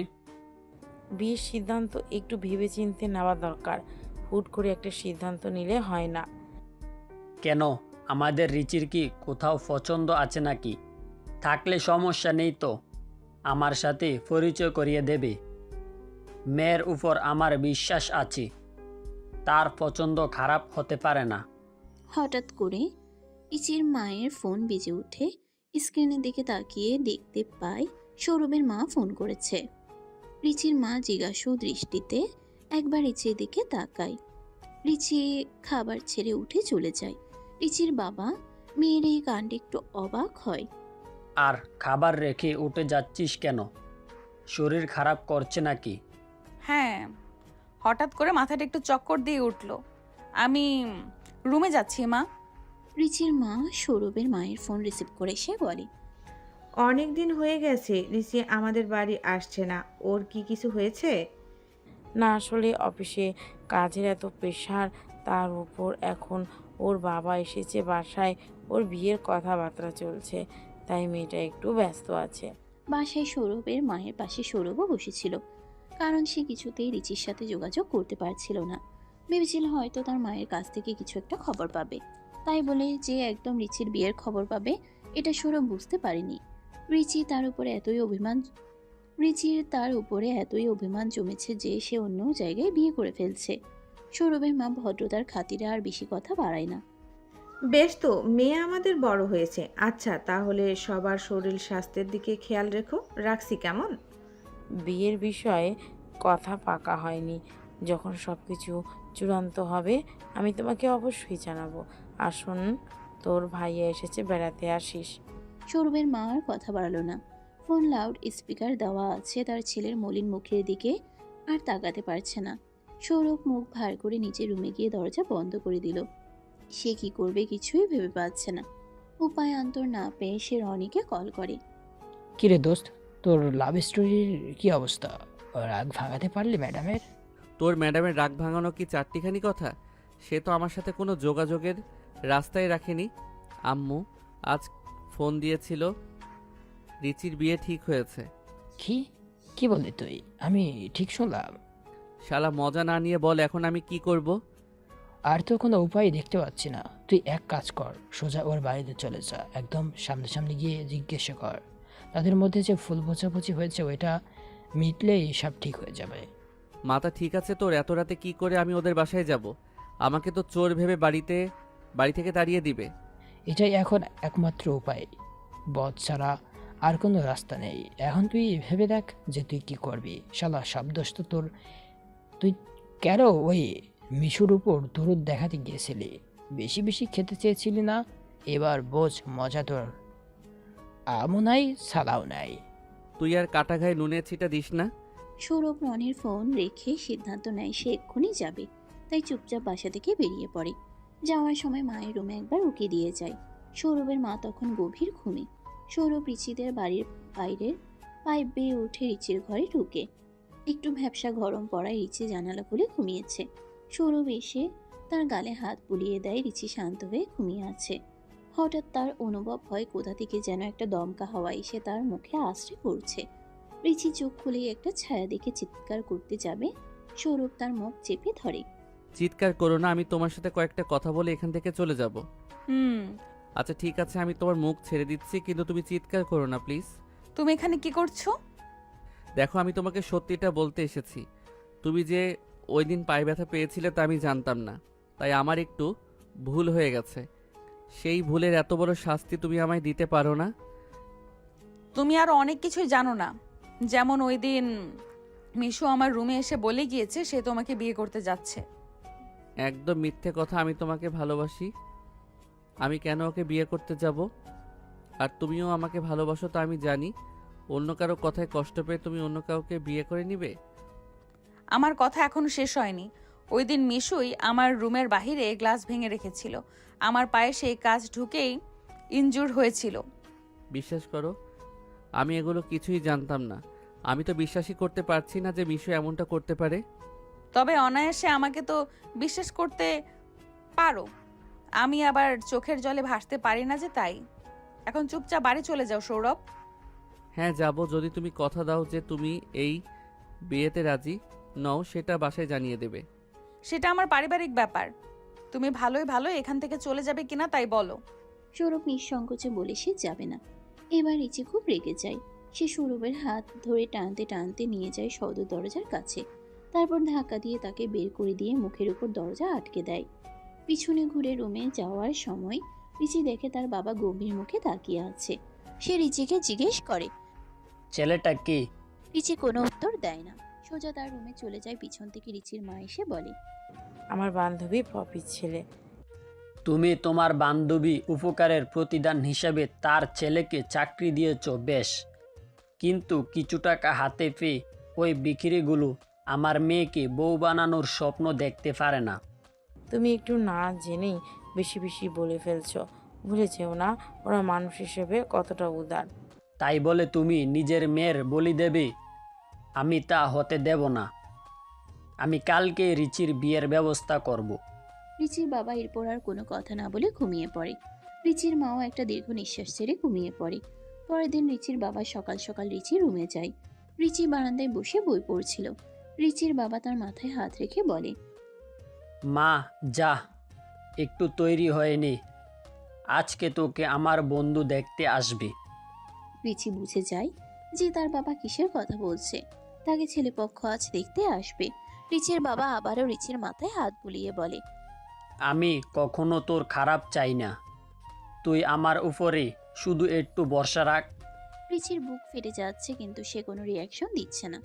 বিয়ের সিদ্ধান্ত একটু ভেবেচিন্তে নেওয়া দরকার। হুট করে একটা সিদ্ধান্ত নিলে হয় না। কেন? আমাদের রিচির কি কোথাও পছন্দ আছে নাকি? থাকলে সমস্যা নেই তো, আমার সাথে পরিচয় করিয়ে দেবে। মেয়ের উপর আমার বিশ্বাস আছে, তার পছন্দ খারাপ হতে পারে না। হঠাৎ করে রিচির মায়ের ফোন বেজে ওঠে। স্ক্রিনের দিকে তাকিয়ে দেখতে পায় সৌরভের মা ফোন করেছে। রিচির মা জিজ্ঞাসু দৃষ্টিতে একবার রিচির দিকে তাকায়। রিচি খাবার ছেড়ে উঠে চলে যায়। রিচির বাবা মেয়ের এই কাণ্ডে একটু অবাক হয়। আর খাবার রেখে উঠে যাচ্ছিস কেন? শরীর খারাপ করছে নাকি? হ্যাঁ, হঠাৎ করে মাথাটা একটু চক্কর দিয়ে উঠলো। আমি রুমে যাচ্ছি মা। রিচির মা সৌরভের মায়ের ফোন রিসিভ করে সে বলে, অনেক দিন হয়ে গেছে রিসি আমাদের বাড়ি আসছে না, ওর কি কিছু হয়েছে? না, আসলে অফিসে কাজের এত প্রেশার, তার উপর এখন ওর বাবা এসেছে বাসায়, ওর বিয়ের কথাবার্তা চলছে, তাই মেয়েটা একটু ব্যস্ত আছে। বাসায় সৌরভের মায়ের পাশে সৌরভও বসেছিল, কারণ সে কিছুতেই রিচির সাথে যোগাযোগ করতে পারছিল না। ভেবেছিল হয়তো তার মায়ের কাছ থেকে কিছু একটা খবর পাবে, তাই বলে যে একদম রিচির বিয়ের খবর পাবে এটা সৌরভ বুঝতে পারেনি। রিচির তার উপরে এতই অভিমান জমেছে যে সে অন্য জায়গায় বিয়ে করে ফেলছে। সৌরভের মা ভদ্রতার খাতিরে আর বেশি কথা বাড়ায় না। বেশ, তো মেয়ে আমাদের বড় হয়েছে। আচ্ছা, তাহলে সবার শরীর স্বাস্থ্যের দিকে খেয়াল রেখো। রাখছি কেমন? বিয়ের বিষয়ে কথা পাকা হয়নি, যখন সব কিছু চূড়ান্ত হবে আমি তোমাকে অবশ্যই জানাবো। আর শোন, তোর ভাইয়া এসেছে, বেড়াতে আসিস। সৌরভের মা আর কথা বাড়ালো না। ফোন লাউড স্পিকার দেওয়া আছে, তার ছেলের মলিন মুখের দিকে আর তাকাতে পারছে না। সৌরভ মুখ ভার করে নিচে রুমে গিয়ে দরজা বন্ধ করে দিল। সে কি করবে কিছুই ভেবে পাচ্ছে না। উপায় অন্তর না পেয়ে সে রনিকে কল করে। কিরে দোস্ত, তোর লাভ স্টোরির কি অবস্থা? রাগ ভাঙাতে পারলি ম্যাডামের? তোর ম্যাডামের রাগ ভাঙানো কি চারটিখানি কথা? সে তো আমার সাথে কোনো যোগাযোগের রাস্তায় রাখেনি। আম্মু আজ ফোন দিয়েছিল, রিচির বিয়ে ঠিক হয়েছে। কি কি বললি তুই? আমি ঠিক শুনলাম? শালা মজা না নিয়ে বল এখন আমি কি করব? আর তো কোনো উপায় দেখতে পাচ্ছি না। তুই এক কাজ কর, সোজা ওর বাড়িতে চলে যা, একদম সামনাসামনি গিয়ে জিজ্ঞেস কর। তাদের মধ্যে যে ফুল বোঝাবুঝি হয়েছে ওইটা মিটলেই সব ঠিক হয়ে যাবে। মাথা ঠিক আছে তোর? এত রাতে কি করে আমি ওদের বাসায় যাব? আমাকে তো চোর ভেবে বাড়ি থেকে তাড়িয়ে দিবে। এটাই এখন একমাত্র উপায়, বধ ছাড়া আর কোনো রাস্তা নেই। এখন তুই ভেবে দেখ যে তুই কি করবি। শালা সব দোষ তো তোর। তুই কেন ওই মিশুর উপর দরুদ দেখাতে গিয়েছিলি? বেশি বেশি খেতে চেয়েছিলি না? এবার বোঝ মজা তোর। আমও নাই, সালাও নাই। তুই আর কাটা ঘায়ে নুনের ছিটা দিস না। সৌরভ রনির ফোন রেখে সিদ্ধান্ত নেয় সে এক্ষুনি যাবে, তাই চুপচাপ বাসা থেকে বেরিয়ে পড়ে। যাওয়ার সময় মায়ের রুমে একবার উকি দিয়ে যায়। সৌরভের মা তখন গভীর ঘুমে। সৌরভ রিচিদের বাড়ির বাইরের পাইপ বেয়ে উঠে রিচির ঘরে ঢুকে। একটু ভ্যাপসা গরম পড়ায় রিচি জানালা খুলে ঘুমিয়েছে। সৌরভ এসে তার গালে হাত বুলিয়ে দেয়। রিচি শান্ত হয়ে ঘুমিয়ে আছে। হঠাৎ তার অনুভব হয় কোথা থেকে যেন একটা দমকা হাওয়া এসে তার মুখে আছড়ে পড়ছে। রিচি চোখ খুলেই একটা ছায়া দেখে চিৎকার করতে যাবে, সৌরভ তার মুখ চেপে ধরে। চিৎকার করো না, আমি তোমার সাথে কয়েকটা কথা বলে এখান থেকে চলে যাব। হুম, আচ্ছা ঠিক আছে, আমি তোমার মুখ ছেড়ে দিচ্ছি, কিন্তু তুমি চিৎকার করো না প্লিজ। তুমি এখানে কি করছো? দেখো, আমি তোমাকে সত্যিটা বলতে এসেছি। তুমি যে ওই দিন পায়ে ব্যথা পেয়েছিলে তা আমি জানতাম না, তাই আমার একটু ভুল হয়ে গেছে। সেই ভুলের এত বড় শাস্তি তুমি আমায় দিতে পারো না? তুমি আরো অনেক কিছুই জানো না। যেমন ওই দিন মিশু আমার রুমে এসে বলে গিয়েছে সে তোমাকে বিয়ে করতে যাচ্ছে। একদম মিথ্যে কথা। আমি তোমাকে ভালোবাসি। আমি কেন ওকে বিয়ে করতে যাব? আর তুমিও আমাকে ভালোবাসো, তো আমি জানি। অন্য কারো কথায় কষ্ট পেয়ে তুমি অন্য কাউকে বিয়ে করে নিবে? আমার কথা এখনো শেষ হয়নি। ওই দিন মিশুই আমার রুমের বাহিরে গ্লাস ভেঙে রেখেছিল। আমার পায়ে সেই কাজ ঢুকেই ইনজুর হয়েছিল। বিশ্বাস করো, আমি এগুলো কিছুই জানতাম না। আমি তো বিশ্বাসই করতে পারছি না যে মিশু এমনটা করতে পারে। তবে অনায়াসে আমাকে তো বিশ্বাস করতে পারো। আমি আবার চোখের জলে ভাসতে পারি না যে, তাই। এখন চুপচাপ বাড়ি চলে যাও সৌরভ। হ্যাঁ যাব, যদি তুমি কথা দাও যে তুমি এই বিয়েতে রাজি নও, সেটা বাসায় জানিয়ে দেবে। সেটা আমার পারিবারিক ব্যাপার। তুমি ভালোই ভালো এখান থেকে চলে যাবে কিনা তাই বলো। সৌরভ নিঃসংকোচে বলে সে যাবে না। এবার রিচি খুব রেগে যায়। সে সৌরভের হাত ধরে টানতে টানতে নিয়ে যায় সদর দরজার কাছে। তারপর ধাক্কা দিয়ে তাকে বের করে দিয়ে মুখের উপর দরজা আটকে দেয়। পিছনে ঘুরে রুমে যাওয়ার সময় রিচি দেখে তার বাবা গম্ভীর মুখে তাকিয়ে আছে। সে রিচিকে জিজ্ঞেস করে। ছেলেটা কে? রিচি কোনো উত্তর দেয় না, সোজা তার রুমে চলে যায়। পিছন থেকে রিচির মা এসে বলে, আমার বান্ধবী পপির ছেলে। তুমি তোমার বান্ধবী উপকারের প্রতিদান হিসেবে তার ছেলেকে চাকরি দিয়েছ, বেশ, কিন্তু কিছু টাকা হাতে পেয়ে ওই বিক্রিগুলো আমার মেয়েকে বউ বানানোর স্বপ্ন দেখতে পারে না। তুমি একটু না জেনেই বেশি বেশি বলে ফেলছো। ভুলে যেও না ওরা মানুষ হিসেবে কতটা উদার। তাই বলে তুমি নিজের মেয়ের বলি দেবে? আমি তা হতে দেব না। আমি কালকে রিচির বিয়ের ব্যবস্থা করব। রিচির বাবা এরপর আর কোনো কথা না বলে ঘুমিয়ে পড়ে। রিচির মাও একটা দীর্ঘ নিঃশ্বাস ছেড়ে ঘুমিয়ে পড়ে। পরের দিন রিচির বাবা সকাল সকাল রিচির রুমে যায়। রিচি বারান্দায় বসে বই পড়ছিল। রিচির বাবা তার মাথায় হাত রেখে বলে, মা যা, একটু তৈরি হয়ে নে, আজকে তোকে আমার বন্ধু দেখতে আসবে। রিচি বুঝে যায় যে তার বাবা কিসের কথা বলছে। তাকে ছেলেপক্ষ আজ দেখতে আসবে। রিচির বাবা আবারও রিচির মাথায় হাত বুলিয়ে বলে, আমি কখনো তোর খারাপ চাই না, তুই আমার উপরে শুধু একটু ভরসা রাখ। রিচির বুক ফেটে যাচ্ছে, কিন্তু সে কোনো রিয়াকশন দিচ্ছে না।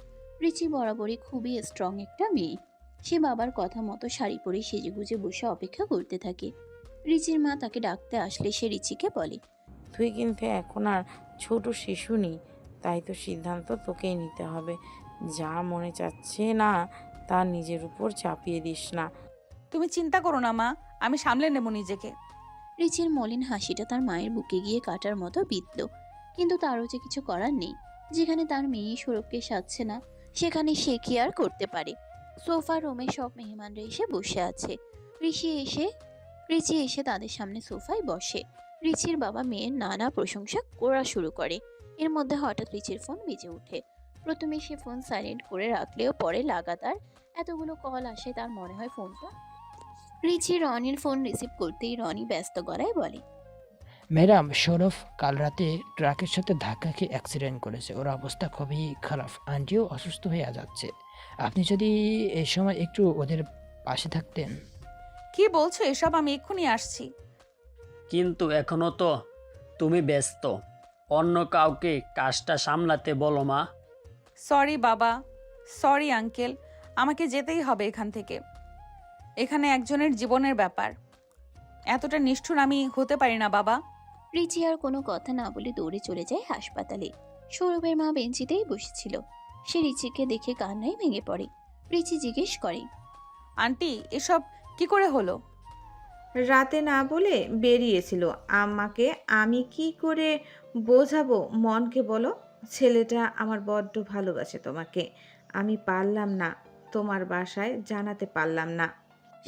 রিচি বরাবরই খুবই স্ট্রং একটা মেয়ে। সে বাবার কথা মতো শাড়ি পরে সেজেগুজে বসে অপেক্ষা করতে থাকে। রিচির মা তাকে ডাকতে আসলে সে রিচিকে বলে, তুই কিন্তু এখন আর ছোট শিশু নেই, তাই তো সিদ্ধান্ত তোকেই নিতে হবে। যা মনে চাচ্ছে না তা নিজের উপর চাপিয়ে দিস না। তুমি চিন্তা করো না মা, আমি সামলে নেব নিজেকে। রিচির মলিন হাসিটা তার মায়ের বুকে গিয়ে কাটার মতো বিঁধল। কিন্তু তারও যে কিছু করার নেই। যেখানে তার মেয়ে সৌরভকে সাজছে না, সেখানে সে কি আর করতে পারে। সোফা রুমে সব মেহমানরা এসে বসে আছে। রিচি এসে তাদের সামনে সোফায় বসে। রিচির বাবা মেয়ের নানা প্রশংসা করা শুরু করে। এর মধ্যে হঠাৎ রিচির ফোন বেজে ওঠে। প্রথমে সে ফোন সাইলেন্ট করে রাখলেও পরে লাগাতার এতগুলো কল আসে তার মনে হয় ফোনটা। রিচি রনির ফোন রিসিভ করতেই রনি ব্যস্ত গলায় বলে, ম্যাডাম, সৌরভ কাল রাতে ট্রাকের সাথে ধাক্কা খেয়ে অ্যাক্সিডেন্ট করেছে। ওর অবস্থা খুবই খারাপ, আন্টিও অসুস্থ হয়ে যাচ্ছে। আপনি যদি এই সময় একটু ওদের পাশে থাকতেন। কি বলছো এসব? আমি এক্ষুনি আসছি। কিন্তু এখনো তো তুমি ব্যস্ত, অন্য কাউকে কাজটা সামলাতে বলো মা। সরি বাবা, সরি আঙ্কেল, আমাকে যেতেই হবে এখান থেকে। এখানে একজনের জীবনের ব্যাপার, এতটা নিষ্ঠুর আমি হতে পারি না বাবা। রিচি আর কোনো কথা না বলে দৌড়ে চলে যায় হাসপাতালে। সৌরভের মা বেঞ্চিতেই বসেছিল। সে রিচিকে দেখে কান্নায় ভেঙে পড়ে। রিচি জিজ্ঞেস করে, আন্টি এসব কি করে হলো? রাতে না বলে বেরিয়েছিল। আমাকে আমি কি করে বোঝাবো মনকে বলো? ছেলেটা আমার বড্ড ভালোবাসে তোমাকে। আমি পারলাম না, তোমার বাসায় জানাতে পারলাম না।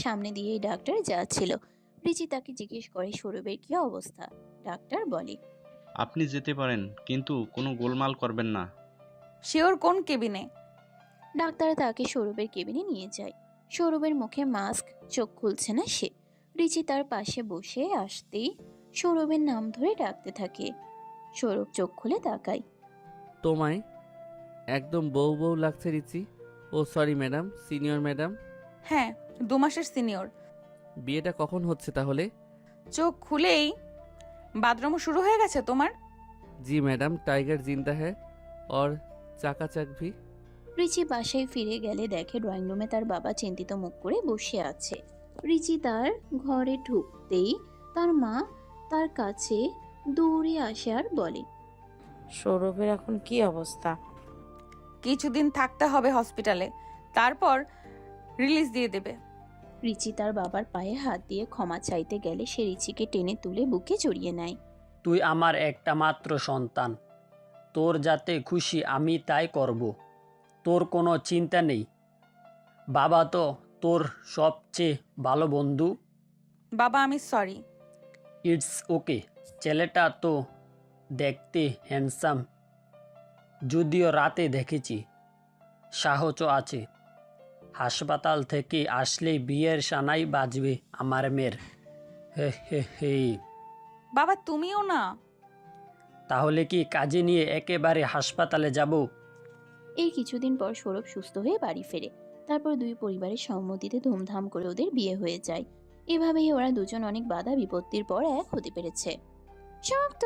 সামনে দিয়ে ডাক্তার যাচ্ছিল। রিচি তাকে জিজ্ঞেস করে সৌরভের কি অবস্থা। ডাক্তার বলে, আপনি যেতে পারেন, কিন্তু কোনো গোলমাল করবেন না। শিওর কোন কেবিনে? ডাক্তার তাকে সৌরভের কেবিনে নিয়ে যায়। সৌরভের মুখে মাস্ক, চোখ খুলছে না সে। রিচি তার পাশে বসে আসতেই সৌরভের নাম ধরে ডাকতে থাকে। সৌরভ চোখ খুলে তাকায়। তোমায় একদম বউ বউ লাগছে রিচি। ও সরি ম্যাডাম, সিনিয়র ম্যাডাম। হ্যাঁ, 2 মাসের সিনিয়র। বিয়েটা কখন হচ্ছে তাহলে? চোখ খুলেই বাথরুমও শুরু হয়ে গেছে তোমার? জি ম্যাডাম, টাইগার জিন্দা হ্যাঁ और চাকাচাক ভি। রিচি বাসায় ফিরে গেলে দেখে ড্রয়িং রুমে তার বাবা চিন্তিত মুখ করে বসে আছে। রিচি তার ঘরে ঢুকতেই তার মা তার কাছে দৌড়ে আসে আর বলে, সৌরভের এখন কি অবস্থা? কিছুদিন থাকতে হবে হসপিটালে, তারপর রিলিজ দিয়ে দেবে। রিচি তার বাবার পায়ে হাত দিয়ে ক্ষমা চাইতে গেলে সে রিচিকে টেনে তুলে বুকে জড়িয়ে নেয়। তুই আমার একটা মাত্র সন্তান, তোর যাতে খুশি আমি তাই করব, তোর কোনো চিন্তা নেই। বাবা তো তোর সবচেয়ে ভালো বন্ধু। বাবা আমি সরি। ইটস ওকে, ছেলেটা তো দেখতে হ্যান্ডসাম, যদিও রাতে দেখেছি সাহসও আছে। হাসপাতাল থেকে আসলেই বিয়ের সানাই বাজবে আমার মেয়ের। হে হে হে। বাবা তুমিও না। তাহলে কি কাজে নিয়ে একেবারে হাসপাতালে যাব? এই কিছুদিন পর সৌরভ সুস্থ হয়ে বাড়ি ফেরে। তারপর দুই পরিবারের সম্মতিতে ধুমধাম করে ওদের বিয়ে হয়ে যায়। এভাবেই ওরা দুজন অনেক বাধা বিপত্তির পর এক হতে পেরেছে। শক্ত